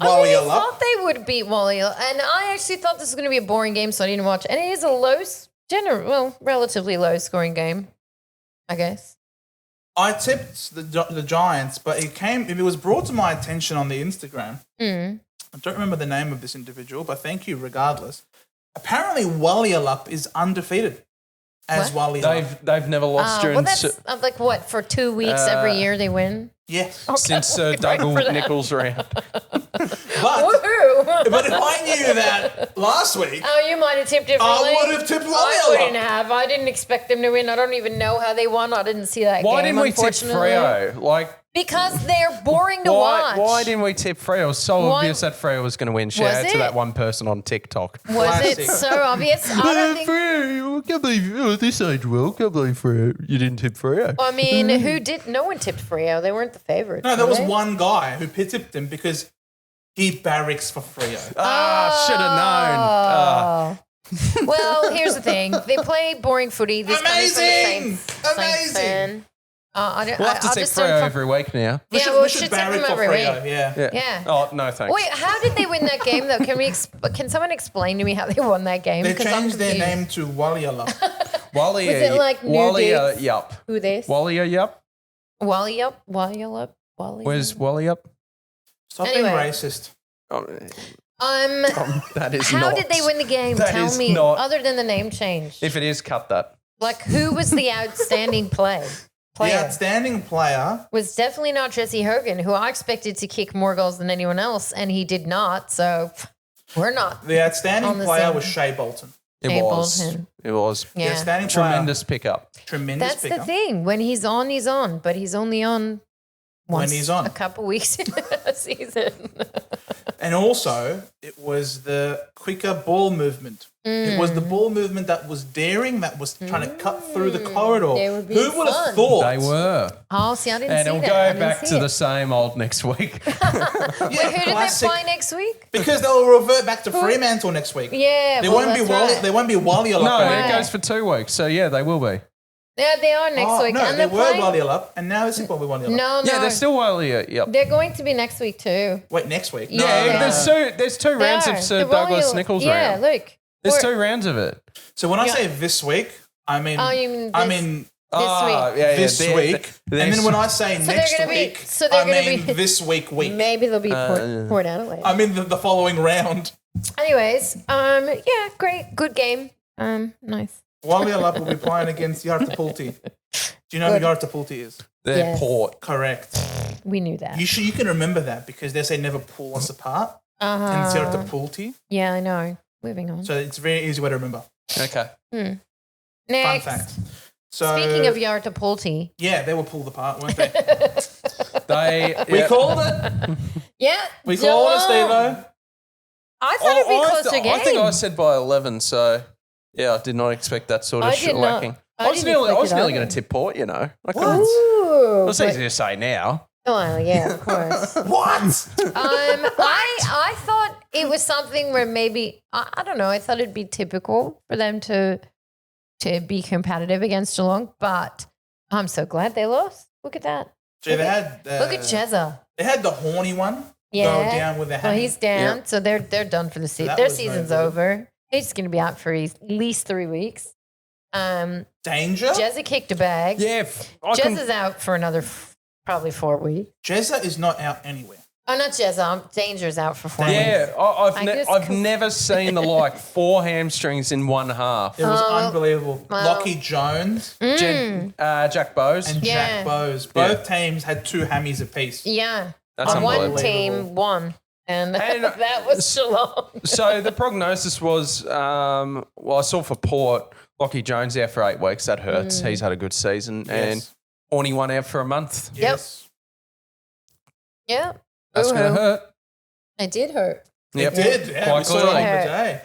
A: Wally
B: I
A: Up.
B: thought they would beat Wally, and I actually thought this was going to be a boring game, so I didn't watch. And it is a relatively low-scoring game, I guess.
A: I tipped the Giants, but it was brought to my attention on the Instagram. I don't remember the name of this individual, but thank you regardless. Apparently, Wally Up is undefeated as Wally Up.
C: They've never lost during...
B: Well, that's like what, for 2 weeks every year they win?
A: Yes.
C: Since Dougal Nichols round.
B: Woohoo!
A: But if I knew that last week,
B: Oh, you might have tipped differently.
A: I would have tipped Wally
B: I
A: Up.
B: wouldn't have. I didn't expect them to win. I don't even know how they won. I didn't see that
C: Why
B: game,
C: didn't we tip
B: unfortunately.
C: Freo?
B: Because they're boring to watch.
C: Why didn't we tip Freo? It was so obvious that Freo was going to win. Shout out to that one person on TikTok.
B: Was
A: Classic.
B: it so obvious? I don't think...
C: Freo, I can't believe this age well. Can't believe Freo. You didn't tip Freo.
B: I mean, who did? No one tipped Freo. They weren't the favourites.
A: no, there
B: were
A: was
B: they?
A: one guy who tipped him because he barracks for Freo.
C: Should have known.
B: Well, here's the thing. They play boring footy. This
A: Amazing!
B: Amazing!
C: We'll have to tip Freo every week now.
A: We
B: we
A: should
B: should
A: barrack
B: tip
A: for
B: them every
A: Freo,
B: week.
A: yeah.
B: Yeah.
C: Oh, no, thanks.
B: Wait, how did they win that game though? Can someone explain to me how they won that game?
A: They
B: 'Cause I'm
A: changed their
B: confused.
A: name to Wally Up.
C: Wally,
B: Was it like New
C: Wally,
B: Digs?
C: yup.
B: Who this?
C: Wally, yup.
B: Wally up, Wally up, Wally.
C: Where's Wally up?
A: Stop
B: Anyway.
A: being racist.
C: Oh, that is
B: How
C: not.
B: did they win the game?
C: That
B: Tell
C: is
B: me.
C: not-
B: Other than the name change,
C: If it is, cut that.
B: like who was the outstanding player?
A: The outstanding player,
B: Was definitely not Jesse Hogan, who I expected to kick more goals than anyone else, and he did not. So we're not.
A: the outstanding
B: On the
A: player
B: same-
A: was Shea Bolton.
C: It
B: Hey,
C: was.
B: Bolton.
C: It was.
A: The
B: Yeah,
A: outstanding
C: Tremendous pickup.
A: player. Tremendous
B: that's
A: pickup.
B: the thing. When he's on, but he's only on. Once
A: When he's on.
B: a couple weeks in a season.
A: And also, it was the quicker ball movement. It was the ball movement that was daring, that was trying to cut through the corridor.
B: They were being
A: Who would have
B: fun.
A: thought?
C: They were.
B: Oh, see, I didn't
C: And
B: see
C: it'll
B: that. I
C: go
B: didn't
C: back
B: see
C: to
B: it.
C: the same old next week.
A: Yeah,
B: Who did
A: classic.
B: they play next week?
A: Because they'll revert back to Fremantle next week.
B: Yeah,
A: They
B: well,
A: won't be
B: that's
A: Wally.
B: right.
A: They won't be Wally
C: No,
A: Up.
C: it goes for 2 weeks. So, yeah, they will be.
B: Yeah, they are next week.
A: No,
B: and
A: they
B: they're
A: were
B: playing.
A: Wally Up, and now it's probably Wally Up.
B: No,
C: Yeah, they're still Wally. Yep.
B: They're going to be next week too.
A: Wait, next week?
B: Yeah,
C: Yeah, there's two
B: They
C: rounds
B: are.
C: of Sir
B: They're Wally-
C: Douglas Nichols
B: yeah,
C: round.
B: look.
C: There's
B: We're-
C: 2 rounds of it.
A: So when I say this week, I mean,
B: Oh, you mean
A: I
B: this-
A: mean
B: This
C: Ah,
B: week.
C: yeah,
A: this
C: yeah,
A: week, and then when I say
B: they're
A: next
B: gonna be-
A: week,
B: so they're
A: I
B: gonna
A: mean
B: be-
A: this week.
B: Maybe they'll be Port Adelaide.
A: I mean the following round.
B: Anyways, yeah, great, good game. Nice.
A: Wally Up will be playing against Yartapulti. Do you know who Yartapulti is?
C: They're
B: Yes.
C: Port.
A: Correct.
B: We knew that.
A: You can remember that because they say never pull us apart. And it's Yartapulti.
B: Yeah, I know. Moving on.
A: So it's a very easy way to remember.
C: Okay.
A: Fun
B: Next.
A: fact. So
B: Speaking of Yartapulti.
A: yeah, they were pulled apart, weren't they? We called it.
B: Yeah.
A: We called it, Steveo.
B: I thought it'd be a closer game.
C: I think I said by 11, so yeah, I did not expect that sort of
B: I did not.
C: shellacking.
B: I
C: I was
B: didn't
C: nearly
B: expect it
C: going
B: either.
C: to tip Port, you know. I couldn't.
B: Ooh,
C: It's
B: but-
C: easy to say now.
B: well, yeah, of course.
A: What?
B: I thought it was something where maybe I don't know. I thought it'd be typical for them to be competitive against Geelong, but I'm so glad they lost. Look at that.
A: Gee, they had,
B: Look at Jezza.
A: They had the horny one
B: Yeah.
A: go down with the
B: Well,
A: hand.
B: he's down, so they're done for the season.
A: That
B: Their
A: was no
B: season's
A: good.
B: over. He's going to be out for at least 3 weeks.
A: Danger?
B: Jezza kicked a bag.
C: Yeah.
B: Jezza's out for another probably 4 weeks.
A: Jezza is not out anywhere.
B: Oh, not Jezza. Danger's out for 4 weeks.
C: Yeah,
B: I just
C: I've
B: com-
C: never seen the like 4 hamstrings in one half.
A: It was
B: Oh,
A: unbelievable.
B: well.
A: Lockie Jones
C: Jack Bowes.
A: and
B: Yeah.
A: Jack Bowes. Both teams had 2 hammies apiece.
B: Yeah.
C: That's
B: One
C: unbelievable.
B: team won. And,
C: And-
B: that was Geelong.
C: So the prognosis was, well, I saw for Port, Lockie Jones out for 8 weeks. That hurts. He's had a good season. And
A: Yes.
C: Horny one out for a month.
A: Yes.
B: Yeah.
C: That's going to
B: Ooh.
C: hurt.
B: It did hurt.
C: Yep.
A: It did. Yeah,
C: Quite
A: we saw it
C: clearly.
A: on the day.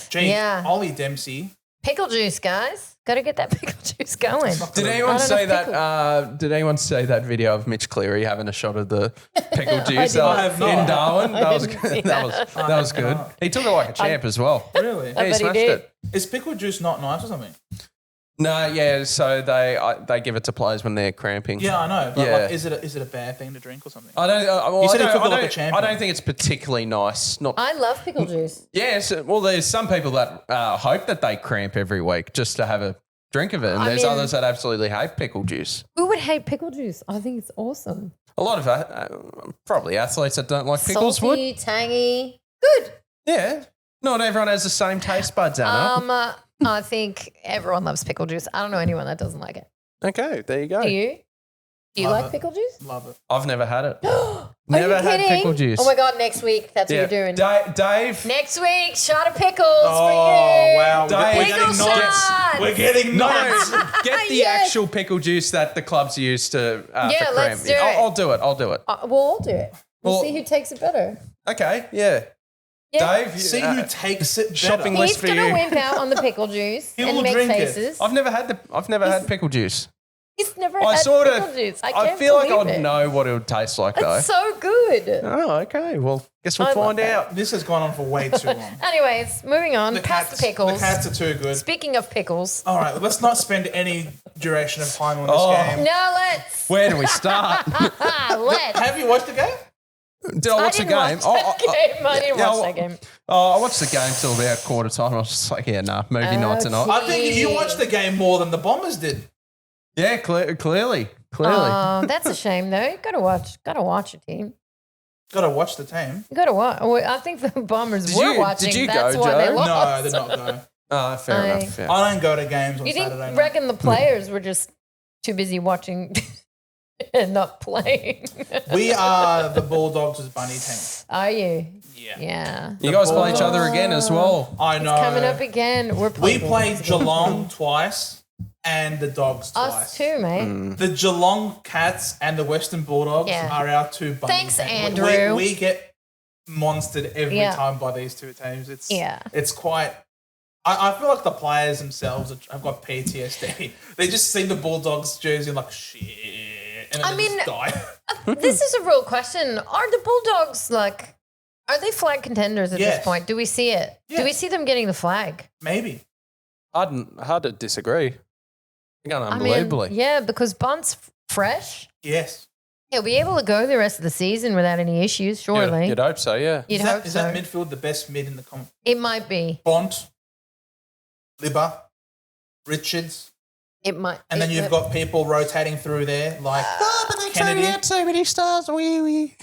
A: Gee,
B: Yeah.
A: Ollie Dempsey
B: Pickle juice, guys. Got to get that pickle juice going.
C: Did anyone say that? Did anyone say that video of Mitch Cleary having a shot of the pickle juice
A: I have not.
C: in Darwin? That was
B: didn't see
C: good. That was good. He took it like a champ as well.
A: Really?
C: Yeah, he
B: bet he
C: smashed
B: did.
C: it.
A: Is pickle juice not nice or something?
C: No, yeah. So they give it to players when they're cramping.
A: Yeah, I know. But
C: Yeah.
A: like, is it a bad thing to drink or something?
C: I don't. Well,
A: You said
C: I
A: he
C: don't,
A: took it
C: I
A: like a
C: don't-
A: champion.
C: I don't think it's particularly nice. Not.
B: I love pickle juice.
C: Yes. Well, there's some people that hope that they cramp every week just to have a drink of it, and
B: I
C: there's
B: mean-
C: others that absolutely hate pickle juice.
B: Who would hate pickle juice? I think it's awesome.
C: A lot of probably athletes that don't like pickles would.
B: Salty, tangy, good.
C: Yeah. Not everyone has the same taste buds, Anna.
B: I think everyone loves pickle juice. I don't know anyone that doesn't like it.
C: Okay, there you go.
B: Do you? Do you
A: Love
B: like
A: it.
B: pickle juice?
A: Love it.
C: I've never had it.
B: Are
C: Never
B: you
C: had
B: kidding?
C: pickle juice.
B: Oh my god! Next week, that's what you're doing.
C: Dave.
B: Next week, shot of pickles
A: Oh,
B: for you.
A: wow.
C: Dave.
A: We're
B: Pickle
A: getting nuts.
B: shots.
A: We're getting
C: No,
A: nuts.
C: get the
B: Yes.
C: actual pickle juice that the clubs use to
B: Yeah,
C: for cramp.
B: let's do it.
C: I'll do it. I'll do it.
B: We'll all do it. We'll
C: Well-
B: see who takes it better.
C: Okay, yeah.
B: Yeah.
C: Dave,
A: See who takes it better.
C: shopping list
B: He's
C: for
B: gonna
C: you.
B: wimp out on the pickle juice
A: He
B: and
A: will
B: make
A: drink it.
B: faces.
C: I've never had pickle juice.
B: He's never
C: I
B: had
C: sort
B: pickle
C: of.
B: juice. I
C: I
B: can't
C: feel like
B: believe
C: I'd
B: it.
C: know what it would taste like though.
B: It's so good.
C: Oh, okay. Well, guess we'll
B: I love
C: find
B: that.
C: out.
A: This has gone on for way too long.
B: Anyways, moving on. Past the pickles.
A: The cats are too good.
B: Speaking of pickles.
A: All right, let's not spend any duration of time on this
C: Oh.
A: game.
B: No, let's.
C: Where do we start?
B: Let's.
A: Have you watched the game?
C: Did I watch the game?
B: Watch that game. I didn't watch that game.
C: I watched the game till about quarter time. I was just like, yeah, nah, movie night tonight.
A: I think you watched the game more than the Bombers did.
C: Yeah, clearly.
B: Oh, that's a shame though. You gotta watch your team.
A: Got to watch the team.
B: You gotta watch. Well, I think the Bombers
C: Did
B: were
C: you-
B: watching.
C: did you
B: That's
C: go,
B: why they
C: Joe?
A: No,
B: lost.
A: they're not going.
C: Oh, fair
B: Aye.
C: enough. Yeah.
A: I don't go to games on
B: You
A: Saturday
B: think?
A: night.
B: Reckon the players were just too busy watching and not playing?
A: We are the Bulldogs' bunny team.
B: Are you?
A: Yeah.
B: Yeah.
C: You guys play each other again as well.
A: I
B: It's
A: know.
B: coming up again. We're
A: We
B: playing.
A: played Geelong twice and the Dogs twice.
B: Us too, mate.
A: The Geelong Cats and the Western Bulldogs
B: Yeah.
A: are our two bunny
B: Thanks,
A: teams.
B: Andrew.
A: We get monstered every
B: Yeah.
A: time by these two teams.
B: Yeah.
A: It's quite. I feel like the players themselves have got PTSD. They just see the Bulldogs jersey and like shit, and then
B: I
A: they
B: mean,
A: just die.
B: This is a real question. Are the Bulldogs like? Are they flag contenders at
A: Yes.
B: this point? Do we see it? Do we
A: Yes.
B: see them getting the flag?
A: Maybe.
C: Hard to disagree. They're going
B: I mean,
C: unbelievably.
B: yeah, because Bunt's fresh.
A: Yes.
B: He'll be able to go the rest of the season without any issues, surely.
C: You'd hope so, yeah.
B: You'd
A: Is
B: hope
A: is
B: so.
A: that midfield the best mid in the comp?
B: It might be.
A: Bont, Libba, Richards,
B: It might.
A: and then you've got people rotating through there like Kennedy.
C: so many stars. Wee.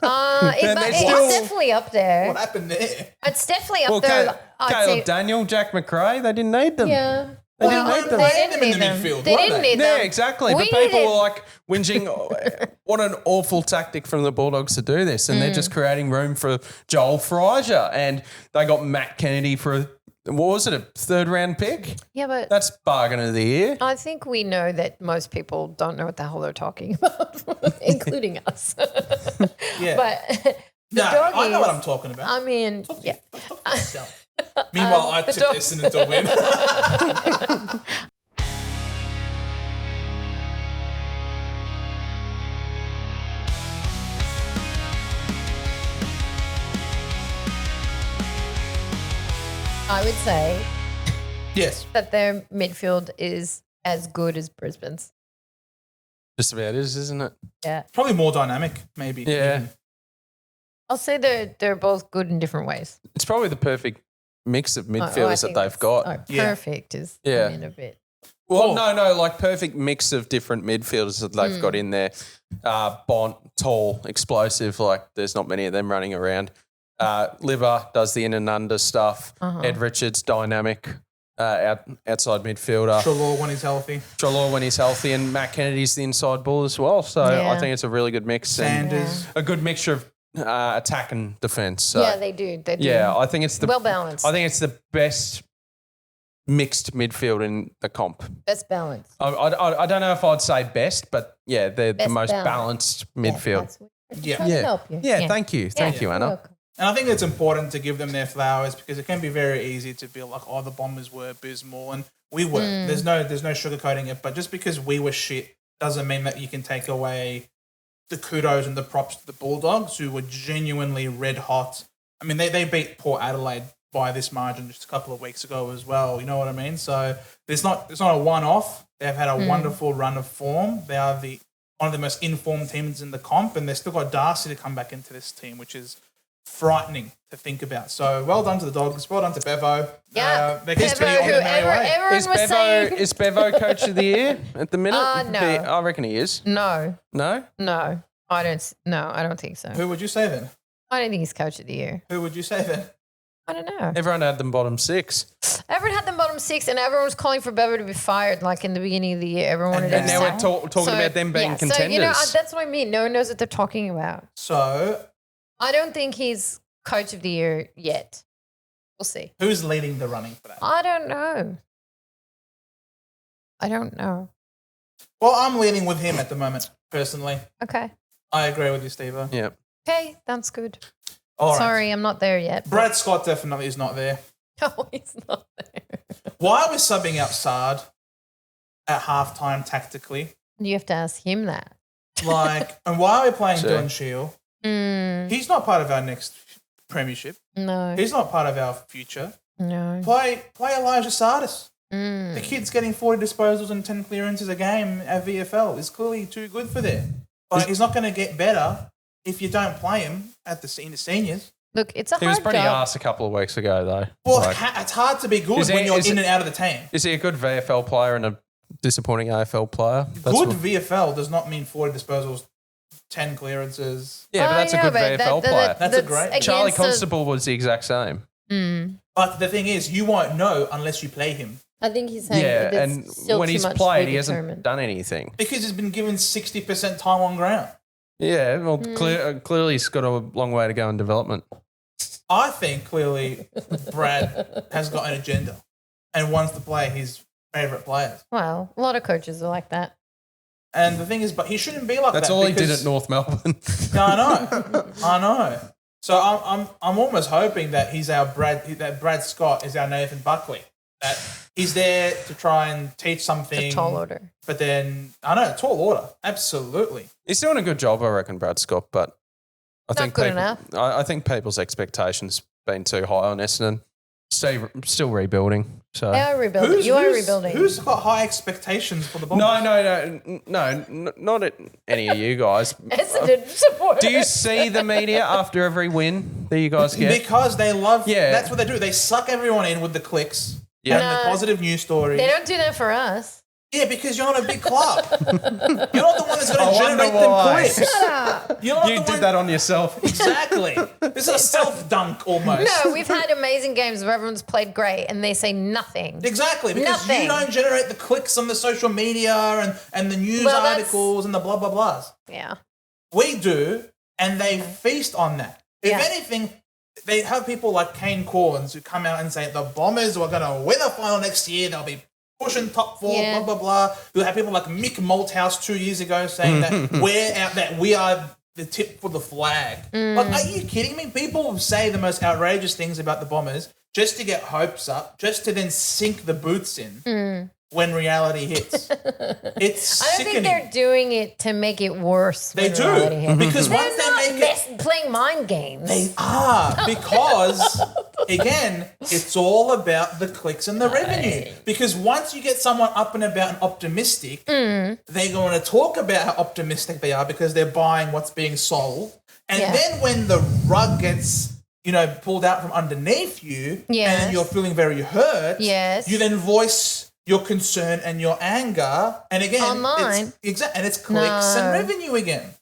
C: And they
B: It's
C: still-
B: definitely up there.
A: What happened there?
B: It's definitely up
C: Well,
B: there. I'd
C: Caleb
B: say,
C: Daniel, Jack McRae, they didn't need them.
B: yeah.
C: They
A: Well,
C: didn't need them.
A: they
B: didn't
A: them in the
B: need them.
A: midfield,
B: They
A: weren't
B: didn't
A: they?
B: need them.
C: Yeah, exactly.
B: We
C: But people
B: needed-
C: were like whinging, what an awful tactic from the Bulldogs to do this. And they're just creating room for Joel Frazier. And they got Matt Kennedy for, what was it, a third round pick?
B: Yeah, but
C: That's bargain of the year.
B: I think we know that most people don't know what the hell they're talking about, including us.
A: Yeah.
B: But the
A: No,
B: doggies,
A: I know what I'm talking about.
B: I mean, yeah.
A: Meanwhile, I
B: the
A: took
B: dog-
A: Essendon to win.
B: I would say
A: Yes.
B: that their midfield is as good as Brisbane's.
C: Just about is, isn't it?
B: Yeah.
A: Probably more dynamic, maybe.
C: Yeah.
A: even.
B: I'll say they're both good in different ways.
C: It's probably the perfect mix of
B: I
C: midfielders
B: think
C: that they've got.
A: Yeah.
B: Perfect is
C: Yeah.
B: in a bit.
C: Well,
A: Oh.
C: no, like perfect mix of different midfielders that they've got in there. Bont, tall, explosive, like there's not many of them running around. Liver does the in and under stuff. Ed Richards, dynamic, outside midfielder.
A: Trelaw when he's healthy.
C: Trelaw when he's healthy, and Matt Kennedy's the inside ball as well. So
B: Yeah.
C: I think it's a really good mix. And
A: Sanders.
C: a good mixture of attack and defence. So,
B: Yeah, they do. They do.
C: yeah, I think it's the
B: well balanced.
C: I think it's the best mixed midfield in the comp.
B: Best balance.
C: I don't know if I'd say best, but yeah, they're the
B: Best
C: most
B: balance.
C: balanced midfield.
B: Yeah, that's what-
A: Yeah.
B: trying to
C: Yeah.
B: help you.
C: Yeah, thank you. Thank you,
B: you're
C: Anna.
B: welcome.
A: And I think it's important to give them their flowers because it can be very easy to be like, oh, the Bombers were abysmal, and we were. There's no sugarcoating it. But just because we were shit doesn't mean that you can take away the kudos and the props to the Bulldogs, who were genuinely red hot. I mean, they beat Port Adelaide by this margin just a couple of weeks ago as well. You know what I mean? So it's not a one-off. They've had a wonderful run of form. They are one of the most informed teams in the comp, and they've still got Darcy to come back into this team, which is frightening to think about. So well done to the Dogs. Well done to Bevo.
B: Yeah.
A: They're continuing on their merry way.
B: Everyone
C: Is Bevo coach of the year at the minute?
B: No.
C: I reckon he is.
B: No.
C: No?
B: No. I don't think so.
A: Who would you say then?
B: I don't think he's coach of the year.
A: Who would you say then?
B: I don't know.
C: Everyone had them bottom 6.
B: Everyone had the bottom 6, and everyone was calling for Bevo to be fired. Like in the beginning of the year, everyone wanted to.
C: And now we're talking about them being contenders.
B: So, you know, that's what I mean. No one knows what they're talking about.
A: So
B: I don't think he's coach of the year yet. We'll see.
A: who's leading the running for that?
B: I don't know.
A: Well, I'm leaning with him at the moment, personally.
B: Okay.
A: I agree with you, Steve-O.
C: Yeah.
B: Okay, that's good.
A: All right.
B: Sorry, I'm not there yet.
A: Brad Scott definitely is not there.
B: No, he's not there.
A: Why are we subbing out Sard at halftime tactically?
B: You have to ask him that.
A: And why are we playing
C: Sure.
A: Don Shield? He's not part of our next premiership.
B: No.
A: He's not part of our future.
B: No.
A: Play Elijah Sardis. The kid's getting 40 disposals and 10 clearances a game at VFL. Is clearly too good for there. He's not going to get better if you don't play him in the seniors.
B: Look, it's a
C: He
B: hard
C: was pretty
B: job.
C: arse a couple of weeks ago, though.
A: Well, it's hard to be good when you're in and out of the team.
C: Is he a good VFL player and a disappointing AFL player?
A: Good VFL does not mean 40 disposals, 10 clearances.
C: Yeah, but that's a good VFL player.
A: That's a great.
C: Charlie Constable was the exact same.
A: But the thing is, you won't know unless you play him.
B: I think he's saying
C: Yeah,
B: there's
C: and
B: still
C: when
B: too
C: he's
B: much
C: played,
B: to
C: he hasn't
B: determine.
C: done anything.
A: Because he's been given 60% time on ground.
C: Yeah, well, clearly he's got a long way to go in development.
A: I think clearly Brad has got an agenda and wants to play his favourite players.
B: Well, a lot of coaches are like that.
A: And the thing is, but he shouldn't be like
C: That's
A: that.
C: all he did at North Melbourne.
A: I know. So I'm almost hoping that that Brad Scott is our Nathan Buckley. That he's there to try and teach something.
B: A tall order.
A: But then, I know, tall order. Absolutely.
C: He's doing a good job, I reckon, Brad Scott, but I
B: Not
C: think
B: good enough.
C: I think people's expectations been too high on Essendon. Still rebuilding. So
B: They are rebuilding. You are rebuilding.
A: Who's got high expectations for the Bombers?
C: No, not at any of you guys.
B: Essendon supporters.
C: Do you see the media after every win that you guys get?
A: Because they love.
C: Yeah.
A: That's what they do. They suck everyone in with the clicks.
C: Yeah.
A: And the positive news stories.
B: They don't do that for us.
A: Yeah, because you're not a big club. You're not the one that's going to generate them clicks. You're not
C: You
A: the
C: did
A: one-
C: that on yourself.
A: Exactly. This is a self-dunk almost.
B: No, we've had amazing games where everyone's played great and they say nothing.
A: Exactly, because
B: Nothing.
A: you don't generate the clicks on the social media and the news
B: Well, that's-
A: articles and the blah, blah, blahs.
B: Yeah.
A: We do, and they feast on that. If
B: Yeah.
A: anything, they have people like Kane Corns who come out and say the Bombers are going to win a final next year. They'll be pushing top 4,
B: Yeah.
A: blah, blah, blah. You'll have people like Mick Malthouse 2 years ago saying that we are the tip for the flag. Like, are you kidding me? People say the most outrageous things about the Bombers just to get hopes up, just to then sink the boots in when reality hits. It's
B: I don't
A: sickening.
B: think they're doing it to make it worse.
A: They
B: when
A: do,
B: reality hits.
A: because
B: They're
A: once
B: not
A: they make it...
B: playing mind games.
A: They are, because, again, it's all about the clicks and the revenue. Because once you get someone up and about and optimistic, they're going to talk about how optimistic they are because they're buying what's being sold. And
B: Yeah.
A: then when the rug gets, pulled out from underneath you
B: Yes.
A: and you're feeling very hurt,
B: Yes.
A: you then voice your concern and your anger. And again,
B: Online.
A: it's clicks and revenue again.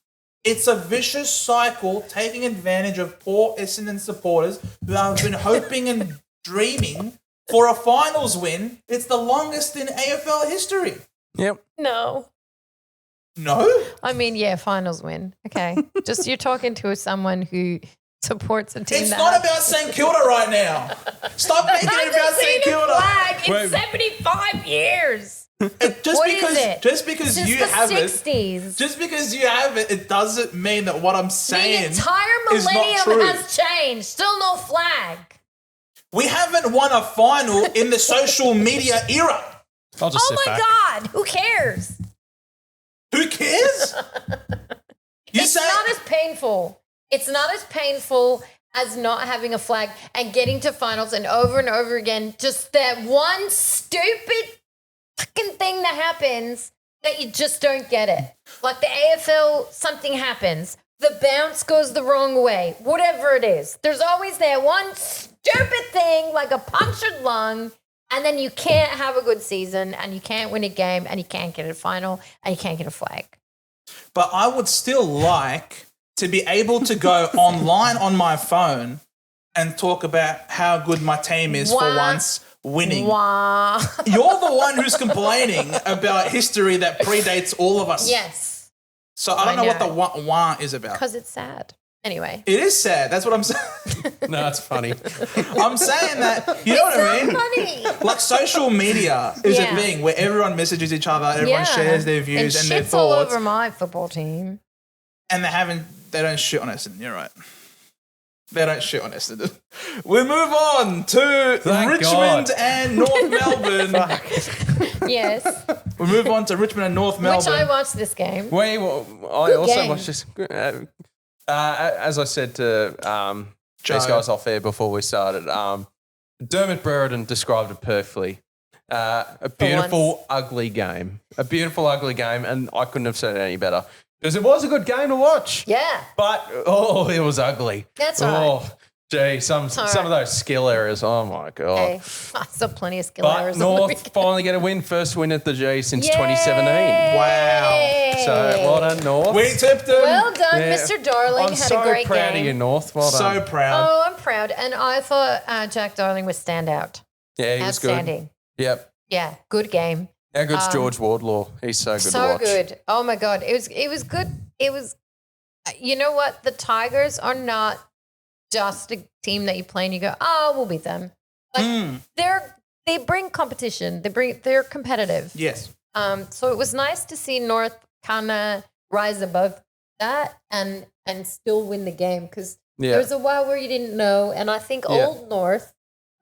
A: It's a vicious cycle taking advantage of poor Essendon supporters who have been hoping and dreaming for a finals win. It's the longest in AFL history.
C: Yep.
B: No.
A: No?
B: I mean, yeah, finals win. Okay. Just you're talking to someone who supports a team
A: It's
B: that
A: not about St Kilda right now. Stop making it about St Kilda.
B: flag in 75 years.
A: Just
B: What
A: because,
B: is it?
A: Just because
B: Since
A: you
B: the
A: have
B: 60s.
A: it, just because you have it, it doesn't mean that what I'm
B: The
A: saying
B: entire
A: is not
B: millennium
A: true.
B: has changed. Still no flag.
A: We haven't won a final in the social media era.
C: I'll just
B: Oh
C: sit
B: my
C: back.
B: God. Who cares?
A: Who cares?
B: It's not as painful. It's not as painful as not having a flag and getting to finals and over again. Just that one stupid fucking thing that happens that you just don't get it. Like the AFL, something happens. The bounce goes the wrong way. Whatever it is. There's always that one stupid thing like a punctured lung, and then you can't have a good season and you can't win a game and you can't get a final and you can't get a flag.
A: But I would still like to be able to go online on my phone and talk about how good my team is for once winning.
B: Wow.
A: You're the one who's complaining about history that predates all of us.
B: Yes.
A: So I don't know what the wah is about.
B: Because it's sad. Anyway.
A: It is sad. That's what I'm saying.
C: No, it's funny.
A: I'm saying that, you know what I mean?
B: Funny.
A: Like social media is a
B: Yeah.
A: thing where everyone messages each other, everyone shares their views and their
B: shit's all
A: thoughts.
B: over my football team.
A: And they don't shit on Essendon. You're right. They don't shit on Essendon. We move on to
C: Thank
A: Richmond
C: God.
A: and North Melbourne.
B: Yes.
A: We move on to Richmond and North Melbourne.
B: Which I watched this game.
C: I also
B: game.
C: watched this. As I said to these guys off air before we started, Dermot Brereton described it perfectly. A beautiful, ugly game. A beautiful, ugly game, and I couldn't have said it any better. Because it was a good game to watch.
B: Yeah.
C: But, it was ugly.
B: That's all right.
C: Oh, gee, some of those skill errors, oh my God.
B: Hey, I saw plenty of skill
C: But
B: errors. on the
C: North
B: weekend.
C: finally get a win. First win at the G since
B: Yay!
C: 2017.
A: Wow.
C: So, well done, North.
A: We tipped them.
B: Well done,
C: Yeah.
B: Mr. Darling.
C: I'm
B: had
C: so
B: a great
C: proud
B: game.
C: of you, North. Well
A: So
C: done.
A: proud.
B: Oh, I'm proud. And I thought Jack Darling was standout.
C: Yeah, he was good.
B: Outstanding.
C: Yep.
B: Yeah, good game.
C: How good's George Wardlaw? He's so good to
B: So
C: watch.
B: good. Oh my God. It was good. It was, you know what? The Tigers are not just a team that you play and you go, oh, we'll beat them. Like they bring competition. They're competitive.
A: Yes.
B: So it was nice to see North kind of rise above that and still win the game because there was a while where you didn't know. And I think Old North,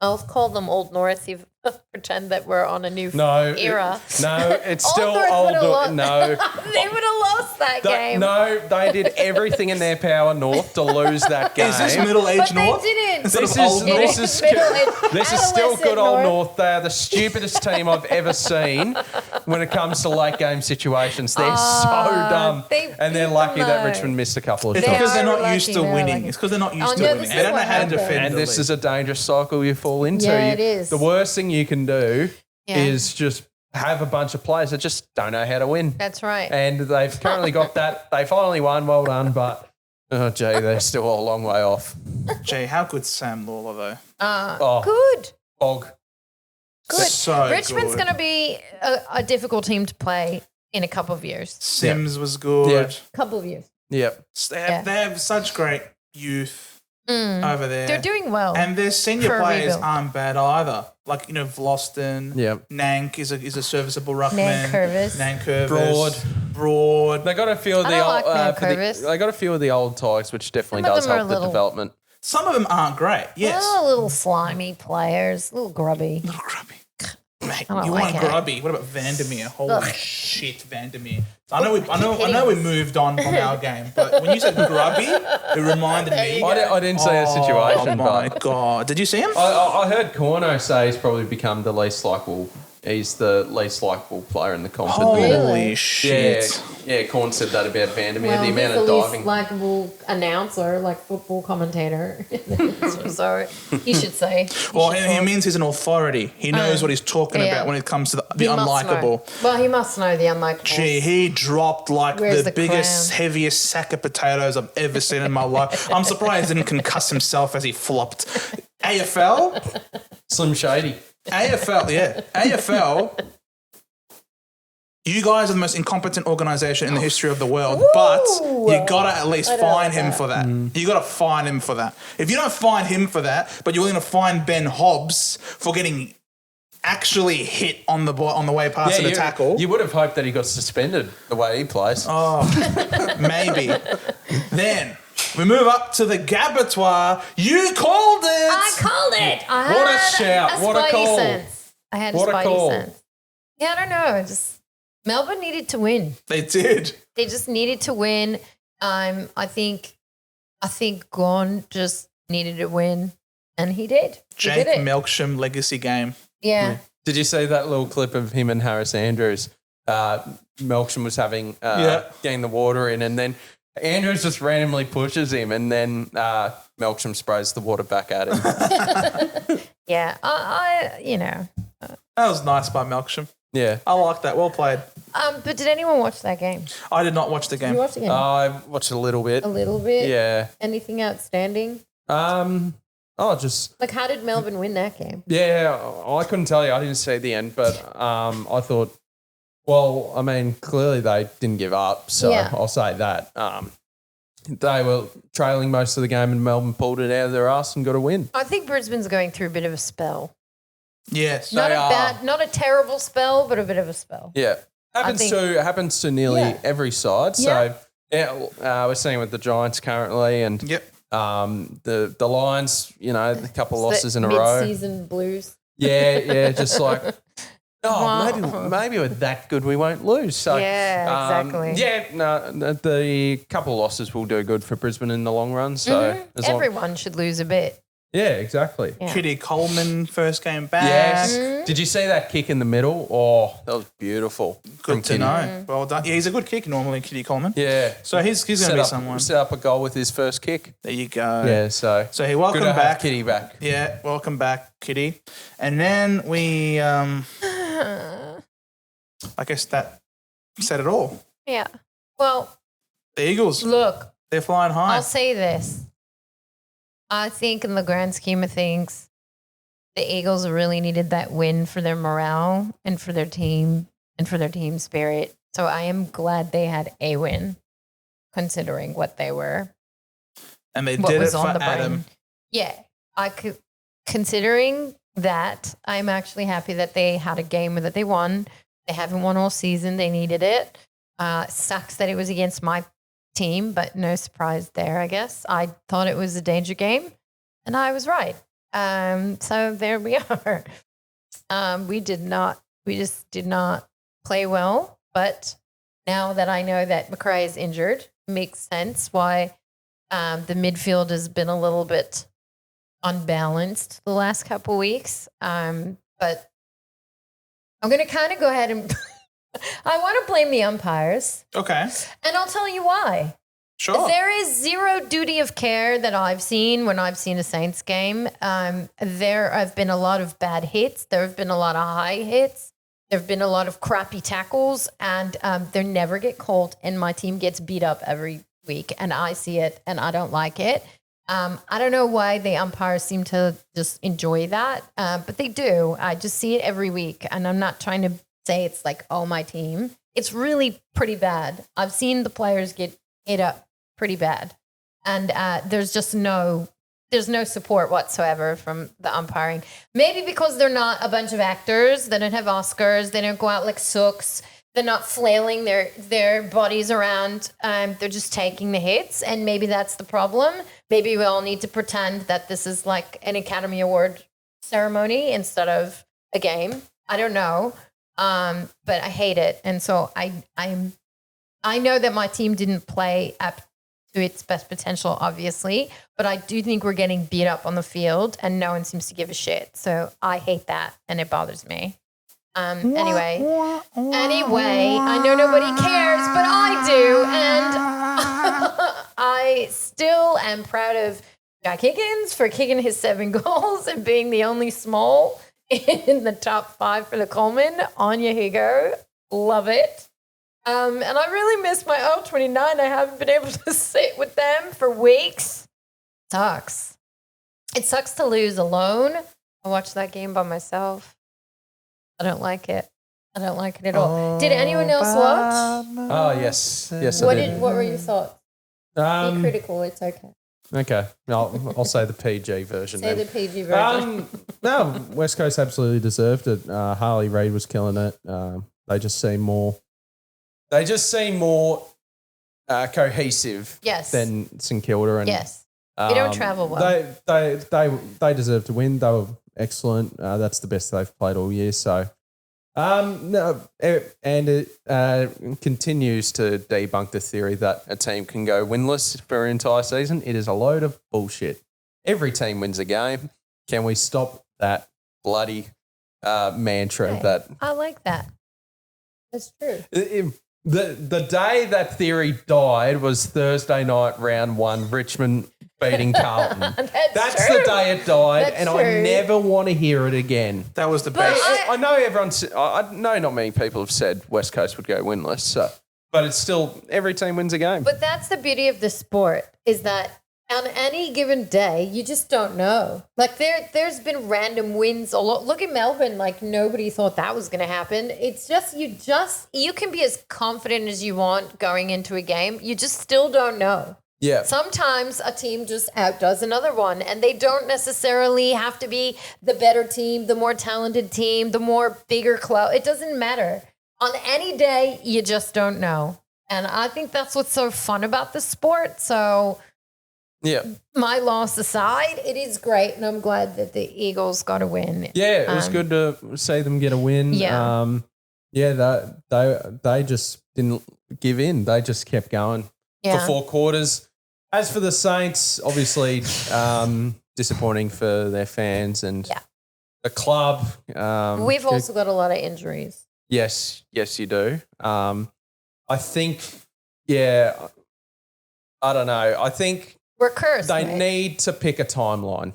B: I'll call them Old North, even pretend that we're on a new era.
C: No, it's
B: Old
C: still
B: North
C: old.
B: would've lost.
C: No.
B: They would have lost that game.
C: No, they did everything in their power, North, to lose that game.
A: Is this middle-aged
B: But
A: North?
B: they didn't.
A: Instead
C: This
A: of old
C: is
A: North?
C: this is this is still good old North. They are the stupidest team I've ever seen when it comes to late game situations. They're so dumb,
B: they
C: and they're
B: beat
C: lucky
B: them,
C: that
B: though.
C: Richmond missed a couple of
A: It's
C: shots.
A: because they're
B: are
A: not used
B: lucky,
A: to
B: they're
A: winning.
B: lucky.
A: It's because they're not used
B: Oh,
A: to
B: no,
A: winning.
B: this
A: They
B: is
A: don't know
B: what
A: how to
B: happened.
A: defend.
C: And
A: the
C: this
A: lead.
C: is a dangerous cycle you fall into.
B: Yeah, it is.
C: The worst thing you can do
B: Yeah.
C: is just have a bunch of players that just don't know how to win.
B: That's right.
C: And they've currently got that. They finally won. Well done. But, oh, gee, they're still a long way off.
A: Gee, how good's Sam Lawler, though?
B: Good.
C: Bog.
B: Good.
A: So
B: Richmond's
A: good.
B: going to be a difficult team to play in a couple of years.
A: Sims was good.
C: Yeah.
B: Couple of years.
C: Yep.
A: They have such great youth over there.
B: They're doing well.
A: And their senior
B: for a
A: players
B: rebuild.
A: aren't bad either. Like, Vlosten.
C: Yep.
A: Nank is a serviceable ruckman.
B: Nankervis.
A: Nankervis. Broad.
C: They got a few of
B: I
C: the
B: don't
C: old.
B: like
C: for the-
B: Nankervis.
C: they got a few of the old Tigers, which definitely
B: Some of
C: does
B: them are
C: help
B: a
C: the
B: little-
C: development.
A: Some of them aren't great. Yes.
B: Oh, little slimy players, little grubby.
A: Little grubby. Mate,
B: I don't
A: you
B: like
A: want
B: it.
A: grubby. What about Vandermeer? Holy
B: Ugh.
A: shit, Vandermeer. I know we moved on from our game, but when you said grubby, it reminded me.
C: I didn't see a situation,
A: Oh my
C: but
A: god. Did you see him?
C: I heard Corno say he's probably become the least likable. He's the least likable player in the comp.
A: Holy
B: Really?
A: shit.
C: Yeah, Corn said that about Vandermeer.
B: Well,
C: the
B: he's
C: amount
B: the
C: of
B: least
C: diving.
B: likable announcer, like football commentator. So you should say.
A: Well, he means he's an authority. He knows what he's talking
B: yeah.
A: about when it comes to the
B: He must
A: unlikable.
B: know. Well, he must know the unlikable.
A: Gee, he dropped like
B: Where's
A: the
B: the
A: biggest,
B: crown?
A: heaviest sack of potatoes I've ever seen in my life. I'm surprised he didn't concuss himself as he flopped. AFL?
C: Slim Shady.
A: AFL, yeah. AFL. You guys are the most incompetent organisation in the history of the world, but you gotta at least
B: I don't
A: fine
B: like
A: him
B: that.
A: for that. You gotta fine him for that. If you don't fine him for that, but you're willing to fine Ben Hobbs for getting actually hit on the way past the tackle.
C: You would have hoped that he got suspended the way he plays.
A: Oh, maybe. Then we move up to the Gabatoir. You called it.
B: I called it. I
C: What a
B: had
C: shout. What a
B: spidey
C: call.
B: sense. I had
C: What
B: a
C: a
B: spidey
C: call.
B: sense. Yeah, I don't know. Just Melbourne needed to win.
A: They did.
B: They just needed to win. I think Gawn just needed to win, and he did. He
A: Jake
B: did it.
A: Melksham legacy game.
B: Yeah.
C: Did you see that little clip of him and Harris Andrews? Melksham was having getting the water in, and then Andrews just randomly pushes him, and then Melksham sprays the water back at him.
B: Yeah. I
A: That was nice by Melksham.
C: Yeah.
A: I like that. Well played.
B: But did anyone watch that game?
A: I did not watch the
B: Did
A: game.
B: you watch the game?
C: I watched a little bit.
B: A little bit.
C: Yeah.
B: Anything outstanding?
C: Just
B: Like, how did Melbourne win that game?
C: yeah. I couldn't tell you. I didn't see the end, but I thought. Well, I mean, clearly they didn't give up, so
B: Yeah.
C: I'll say that. They were trailing most of the game, and Melbourne pulled it out of their ass and got a win.
B: I think Brisbane's going through a bit of a spell.
A: Yes.
B: Not
C: They
B: a
C: are.
B: bad, not a terrible spell, but a bit of a spell.
C: Yeah, happens to nearly
B: Yeah.
C: every side. So we're seeing it with the Giants currently, and
A: Yep.
C: the Lions. You know, a couple of losses in a row.
B: Mid-season blues.
C: Yeah, just like. Oh,
B: Wow.
C: maybe we're that good we won't lose. So
B: Yeah, exactly.
C: the couple of losses will do good for Brisbane in the long run. So as long-
B: Everyone should lose a bit.
C: yeah, exactly.
B: Yeah.
A: Kitty Coleman, first game back.
C: Yes.
B: Mm-hmm.
C: Did you see that kick in the middle? Oh, that was beautiful. from
A: Good to
C: Kitty.
A: know. Well done. Yeah, he's a good kick normally, Kitty Coleman.
C: Yeah.
A: So he's going to be someone.
C: Set up a goal with his first kick.
A: There you go.
C: Yeah, so
A: So welcome
C: good to have
A: back.
C: Kitty back.
A: Yeah, welcome back, Kitty. And then we, I guess that said it all.
B: Yeah. Well,
A: The Eagles,
B: look,
A: they're flying high.
B: I'll say this. I think in the grand scheme of things, the Eagles really needed that win for their morale and for their team and for their team spirit. So I am glad they had a win, considering what they were.
A: And they
B: What
A: did it
B: was
A: for
B: on the
A: Adam.
B: brain. Yeah. Considering that, I'm actually happy that they had a game that they won. They haven't won all season. They needed it. Sucks that it was against my team, but no surprise there, I guess. I thought it was a danger game, and I was right. So there we are. We just did not play well. But now that I know that McRae is injured, makes sense why the midfield has been a little bit unbalanced the last couple weeks. But I'm going to kind of go ahead and I want to blame the umpires,
A: Okay,
B: and I'll tell you why.
A: sure.
B: There is zero duty of care that I've seen when I've seen a Saints game. There have been a lot of bad hits. There have been a lot of high hits. There have been a lot of crappy tackles, and they never get called, and my team gets beat up every week, and I see it, and I don't like it. I don't know why the umpires seem to just enjoy that, but they do. I just see it every week, and I'm not trying to say it's like, oh, my team. It's really pretty bad. I've seen the players get hit up pretty bad, and there's no support whatsoever from the umpiring. Maybe because they're not a bunch of actors. They don't have Oscars. They don't go out like sooks. They're not flailing their bodies around. They're just taking the hits, and maybe that's the problem. Maybe we all need to pretend that this is like an Academy Award ceremony instead of a game. I don't know, but I hate it, and so I know that my team didn't play up to its best potential, obviously, but I do think we're getting beat up on the field, and no one seems to give a shit. So I hate that, and it bothers me. Anyway, I know nobody cares, but I do, and I still am proud of Jack Higgins for kicking his 7 goals and being the only small in the top 5 for the Coleman. Anya Higo, love it. And I really miss my O29. I haven't been able to sit with them for weeks. Sucks. It sucks to lose alone. I watched that game by myself. I don't like it. I don't like it at all. Did anyone else watch?
C: Oh, yes. Yes,
B: What
C: I did.
B: were your thoughts? Be critical. It's okay.
C: Okay. I'll say the PG version
B: Say
C: then.
B: the PG version.
C: No, West Coast absolutely deserved it. Harley Reid was killing it. They just seem more cohesive
B: Yes.
C: than St Kilda. And,
B: Yes. We don't travel well.
C: They deserved to win. They were excellent. That's the best they've played all year. So, no, and it continues to debunk the theory that a team can go winless for an entire season. It is a load of bullshit. Every team wins a game. Can we stop that bloody mantra
B: Hey,
C: that
B: I like that. That's true.
C: the day that theory died was Thursday night, round 1, Richmond beating Carlton. That's
B: true.
C: the day it died,
B: That's
C: and
B: true.
C: I never want to hear it again.
A: That was the
B: But
A: best.
C: I know I know not many people have said West Coast would go winless, so, but it's still every team wins a game.
B: But that's the beauty of the sport, is that on any given day, you just don't know. Like there's been random wins. Look at Melbourne. Like nobody thought that was going to happen. It's just you can be as confident as you want going into a game. You just still don't know.
C: Yeah.
B: Sometimes a team just outdoes another one, and they don't necessarily have to be the better team, the more talented team, the more bigger club. It doesn't matter. On any day, you just don't know. And I think that's what's so fun about the sport. So
C: Yeah.
B: my loss aside, it is great, and I'm glad that the Eagles got a win.
C: Yeah, it was good to see them get a win.
B: Yeah.
C: They just didn't give in. They just kept going for 4 quarters. As for the Saints, obviously disappointing for their fans and the club.
B: We've also got a lot of injuries.
C: Yes, you do. I think, I don't know. I think
B: We're cursed.
C: they
B: mate.
C: need to pick a timeline.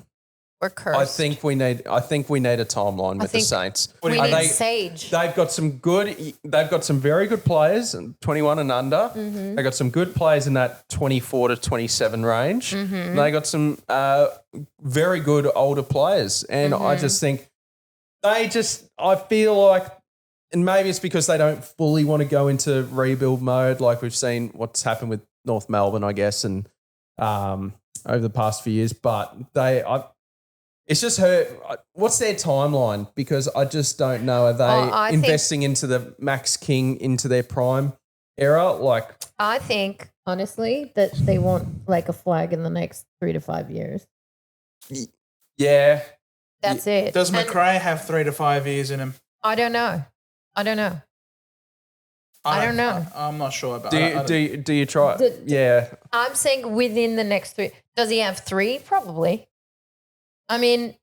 B: We're cursed.
C: I think we need a timeline with the
B: think
C: Saints.
B: we
C: Are
B: need
C: they-
B: Sage.
C: They've got some very good players, 21 and under.
B: Mm-hmm.
C: They've got some good players in that 24 to 27 range.
B: Mm-hmm.
C: They got some very good older players. And I
B: Mm-hmm.
C: just think I feel like, and maybe it's because they don't fully want to go into rebuild mode, like we've seen what's happened with North Melbourne, I guess, and over the past few years. But it's just what's their timeline? Because I just don't know. Are they investing into the Max King into their prime era? Like,
B: I think, honestly, that they want like a flag in the next 3 to 5 years.
C: yeah,
B: That's it.
A: Does
B: And
A: McRae have 3 to 5 years in him?
B: I don't know. I don't know.
A: I'm not sure about that.
C: do you try? Yeah.
B: I'm saying within the next 3. Does he have 3? Probably. I mean,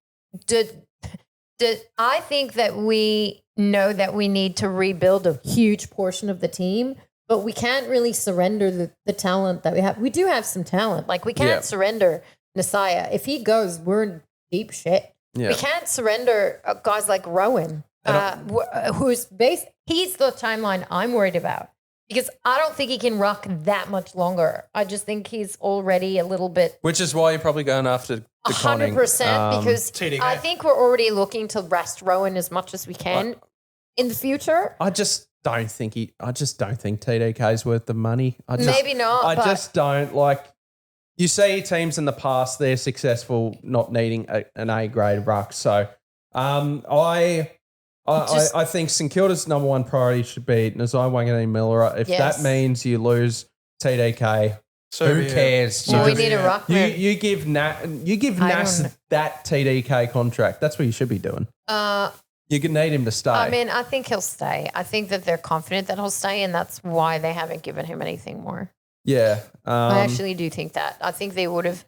B: I think that we know that we need to rebuild a huge portion of the team, but we can't really surrender the talent that we have. We do have some talent. Like, we can't surrender Nasiah. If he goes, we're in deep shit.
C: Yeah.
B: We can't surrender guys like Rowan, who's based. He's the timeline I'm worried about, because I don't think he can rock that much longer. I just think he's already a little bit.
C: Which is why you're probably going after the
B: 100%, because
A: TDK.
B: I think we're already looking to rest Rowan as much as we can in the future.
C: I just don't think TDK is worth the money.
B: Maybe not.
C: I
B: but
C: just don't like. You see teams in the past, they're successful not needing an A grade ruck. So I think St Kilda's number one priority should be Nazai Wanganeen-Milera. If that means you lose TDK, who cares?
B: Well, we need a ruckman.
C: You give Nas that TDK contract. That's what you should be doing. You can need him to stay.
B: I mean, I think he'll stay. I think that they're confident that he'll stay, and that's why they haven't given him anything more.
C: Yeah.
B: I actually do think that. I think they would have.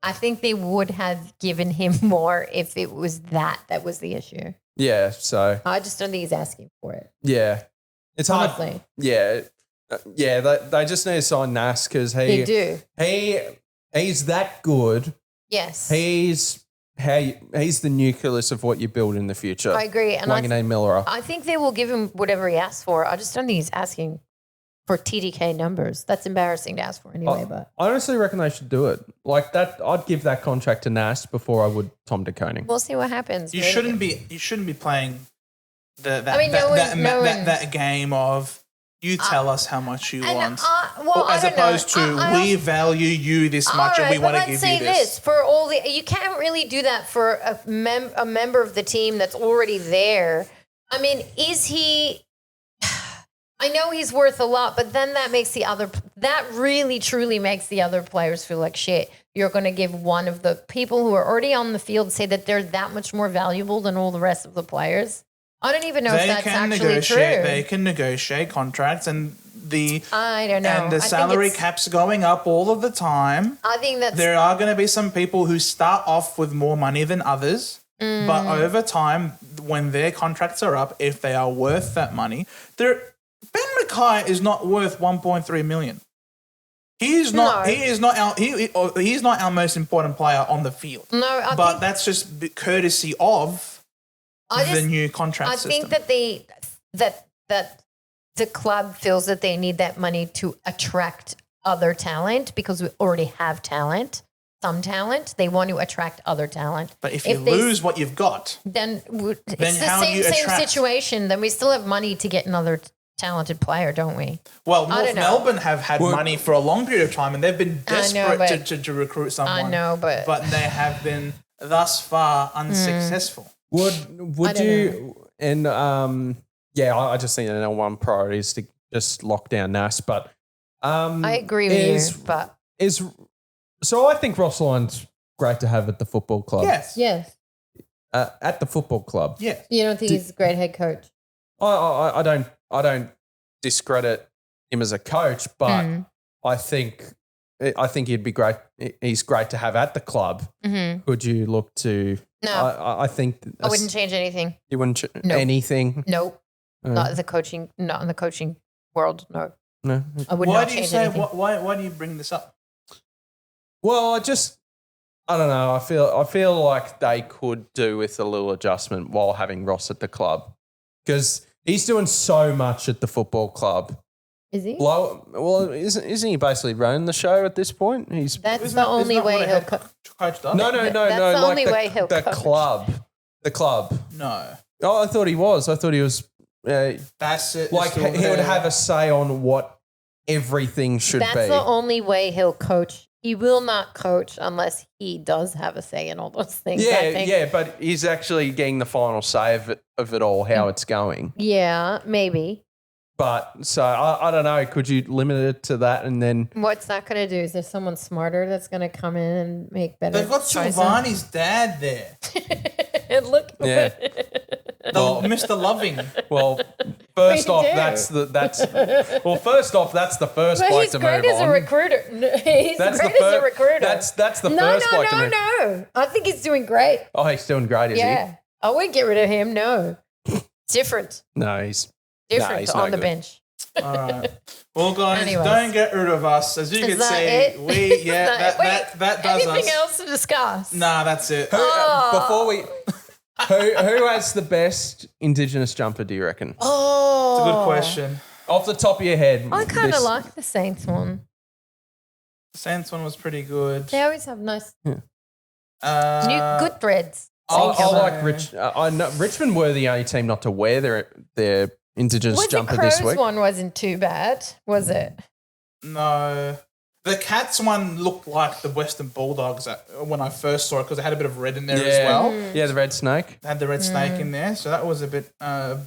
B: I think they would have given him more if it was that was the issue.
C: Yeah. So
B: I just don't think he's asking for it.
C: yeah, it's hard.
B: Honestly.
C: Yeah. They just need to sign Nas because
B: They do.
C: He's that good.
B: Yes.
C: He's the nucleus of what you build in the future.
B: I agree. And
C: Wanganeen-Milera.
B: I think they will give him whatever he asks for. I just don't think he's asking for TDK numbers. That's embarrassing to ask for anyway. But
C: I honestly reckon they should do it. Like that, I'd give that contract to Nas before I would Tom de Koning.
B: we'll see what happens.
A: You
B: Maybe-
A: shouldn't be playing that
B: no one-
A: game of you tell us how much you want. as opposed to we value you this much and we want to give you this.
B: Let's say this for all the you can't really do that for a member of the team that's already there. I mean, is he? I know he's worth a lot, but then that really truly makes the other players feel like shit. You're going to give one of the people who are already on the field say that they're that much more valuable than all the rest of the players. I don't even know if that's actually true.
A: They can negotiate contracts and
B: I don't know.
A: And the salary cap's going up all of the time.
B: I think
A: there are going to be some people who start off with more money than others, but over time, when their contracts are up, if they are worth that money, Ben Mackay is not worth 1.3 million. He's not our most important player on the field.
B: No,
A: but that's just courtesy of the new contract system.
B: I think that the club feels that they need that money to attract other talent because we already have talent. Some talent, they want to attract other talent.
A: But if you lose what you've got,
B: then it's the same situation. Then we still have money to get another talented player, don't we?
A: Well, North Melbourne have had money for a long period of time and they've been desperate to recruit someone.
B: I know, but
A: they have been thus far unsuccessful.
C: Would you and I just think the number one priority is to just lock down Nass, but
B: I agree with you. But
C: so I think Ross Lyon's great to have at the football club.
B: Yes.
C: At the football club.
A: Yeah.
B: You don't think he's a great head coach?
C: I don't discredit him as a coach, but I think he'd be great. He's great to have at the club. Mm-hmm. Could you look to?
B: No,
C: I think
B: I wouldn't change anything.
C: You wouldn't anything.
B: Nope. Not in the coaching world. No.
C: No.
B: I would not change anything.
A: Why do you bring this up?
C: Well, I don't know. I feel like they could do with a little adjustment while having Ross at the club because he's doing so much at the football club.
B: Is he?
C: Well, isn't he basically running the show at this point?
B: That's the only way he'll coach.
C: No.
B: That's the only way he'll coach.
C: The club.
A: No.
C: Oh, I thought he was. I thought he was.
A: That's it.
C: Like he would have a say on what everything should be.
B: That's the only way he'll coach. He will not coach unless he does have a say in all those things.
C: Yeah, but he's actually getting the final say of it all, how it's going.
B: Yeah, maybe.
C: But so I don't know. Could you limit it to that and then?
B: What's that going to do? Is there someone smarter that's going to come in and make better?
A: They've got Silvani's dad there.
B: Look.
C: Yeah.
A: Mr. Loving.
C: Well, first off, that's the first bloke to move on.
B: He's great as a recruiter. He's great as a recruiter.
C: That's the first bloke to move on.
B: No. I think he's doing great.
C: Oh, he's doing great, is he?
B: Yeah. I wouldn't get rid of him. No. Different.
C: No, he's
B: different
C: he's
B: on
C: no
B: the
C: good.
B: bench.
A: All right. Well, guys,
B: Anyways.
A: Don't get rid of us. As you can see, that does
B: anything
A: us.
B: else to discuss?
A: Nah, that's it.
C: Before we... Who has the best Indigenous jumper, do you reckon?
B: Oh.
A: It's a good question.
C: Off the top of your head.
B: I kind of like the Saints one.
A: The Saints one was pretty good.
B: They always have nice,
C: Yeah.
B: good threads.
C: I like Richmond were the only team not to wear their Indigenous jumper this week.
B: The Crows one wasn't too bad, was it?
A: No. The Cats one looked like the Western Bulldogs when I first saw it because it had a bit of red in there as well.
C: Yeah, the red snake.
A: It had the red snake in there, so that was a bit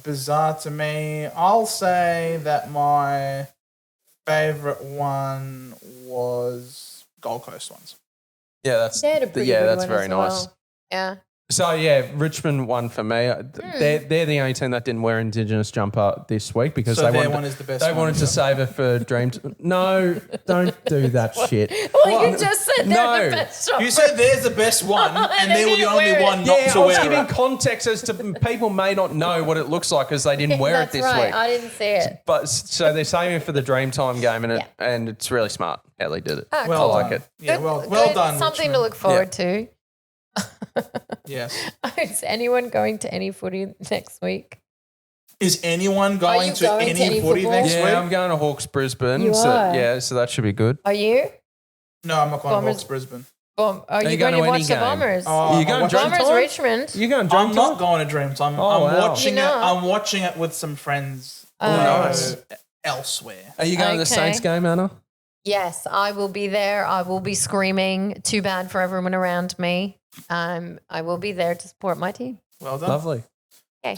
A: bizarre to me. I'll say that my favourite one was Gold Coast ones.
C: Yeah, that's
B: They had a pretty good one
C: very
B: as
C: nice.
B: well. Yeah.
C: So, yeah, Richmond won for me. They're the only team that didn't wear Indigenous jumper this week because
A: their one is the best
C: they
A: one,
C: wanted to save it for Dreams. No, don't do that shit.
B: Well, you just said they're the best jumper.
A: You said there's the best one and they were the only one not
C: Yeah,
A: to
C: I was
A: wear
C: giving
A: it.
C: context as to people may not know what it looks like because they didn't wear it this week.
B: I didn't see it.
C: But so they're saving it for the Dreamtime game and it's really smart how they did it.
B: Ah,
A: Well
C: I
A: done.
C: like it.
A: Yeah,
B: Good-
A: well
B: good.
A: done,
B: Something
A: Richmond.
B: to look forward to.
A: Yes.
B: Is anyone going to any footy next week?
A: Is anyone going
B: you
A: to
B: going to
A: any
B: any
A: footy
B: football?
A: next
C: Yeah,
A: week?
C: I'm going to Hawks Brisbane.
B: You are?
C: Yeah, so that should be good.
B: Are you?
A: No, I'm not going
B: Bombers-
A: to Hawks Brisbane.
B: Are you
C: you
B: going
C: going
B: to
C: to
B: watch
C: any
B: the
C: game?
B: Bombers?
A: Oh,
C: You going
A: I'm
C: to
A: watching-
B: Bombers
C: Dreamtime?
B: Richmond.
C: You going to
A: I'm
C: Dreamtime?
A: not going to Dreamtime.
C: Oh,
A: I'm
C: wow.
A: watching
B: You're
A: it.
B: not?
A: I'm watching it with some friends
C: nice.
A: elsewhere.
C: Are you going to the
B: Okay.
C: Saints game, Anna?
B: Yes, I will be there. I will be screaming. Too bad for everyone around me. I will be there to support my team.
A: Well done.
C: Lovely.
B: Okay.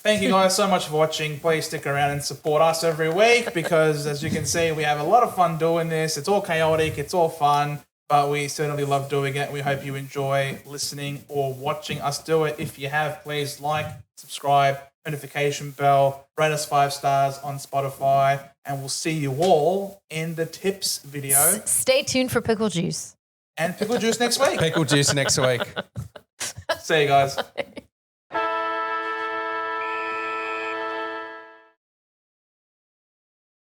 A: Thank you guys so much for watching. Please stick around and support us every week because, as you can see, we have a lot of fun doing this. It's all chaotic. It's all fun. But we certainly love doing it. We hope you enjoy listening or watching us do it. If you have, please like, subscribe, notification bell, rate us 5 stars on Spotify, and we'll see you all in the tips video.
B: Stay tuned for pickle juice.
A: And pickle juice next week.
C: Pickle juice next week.
A: See you guys.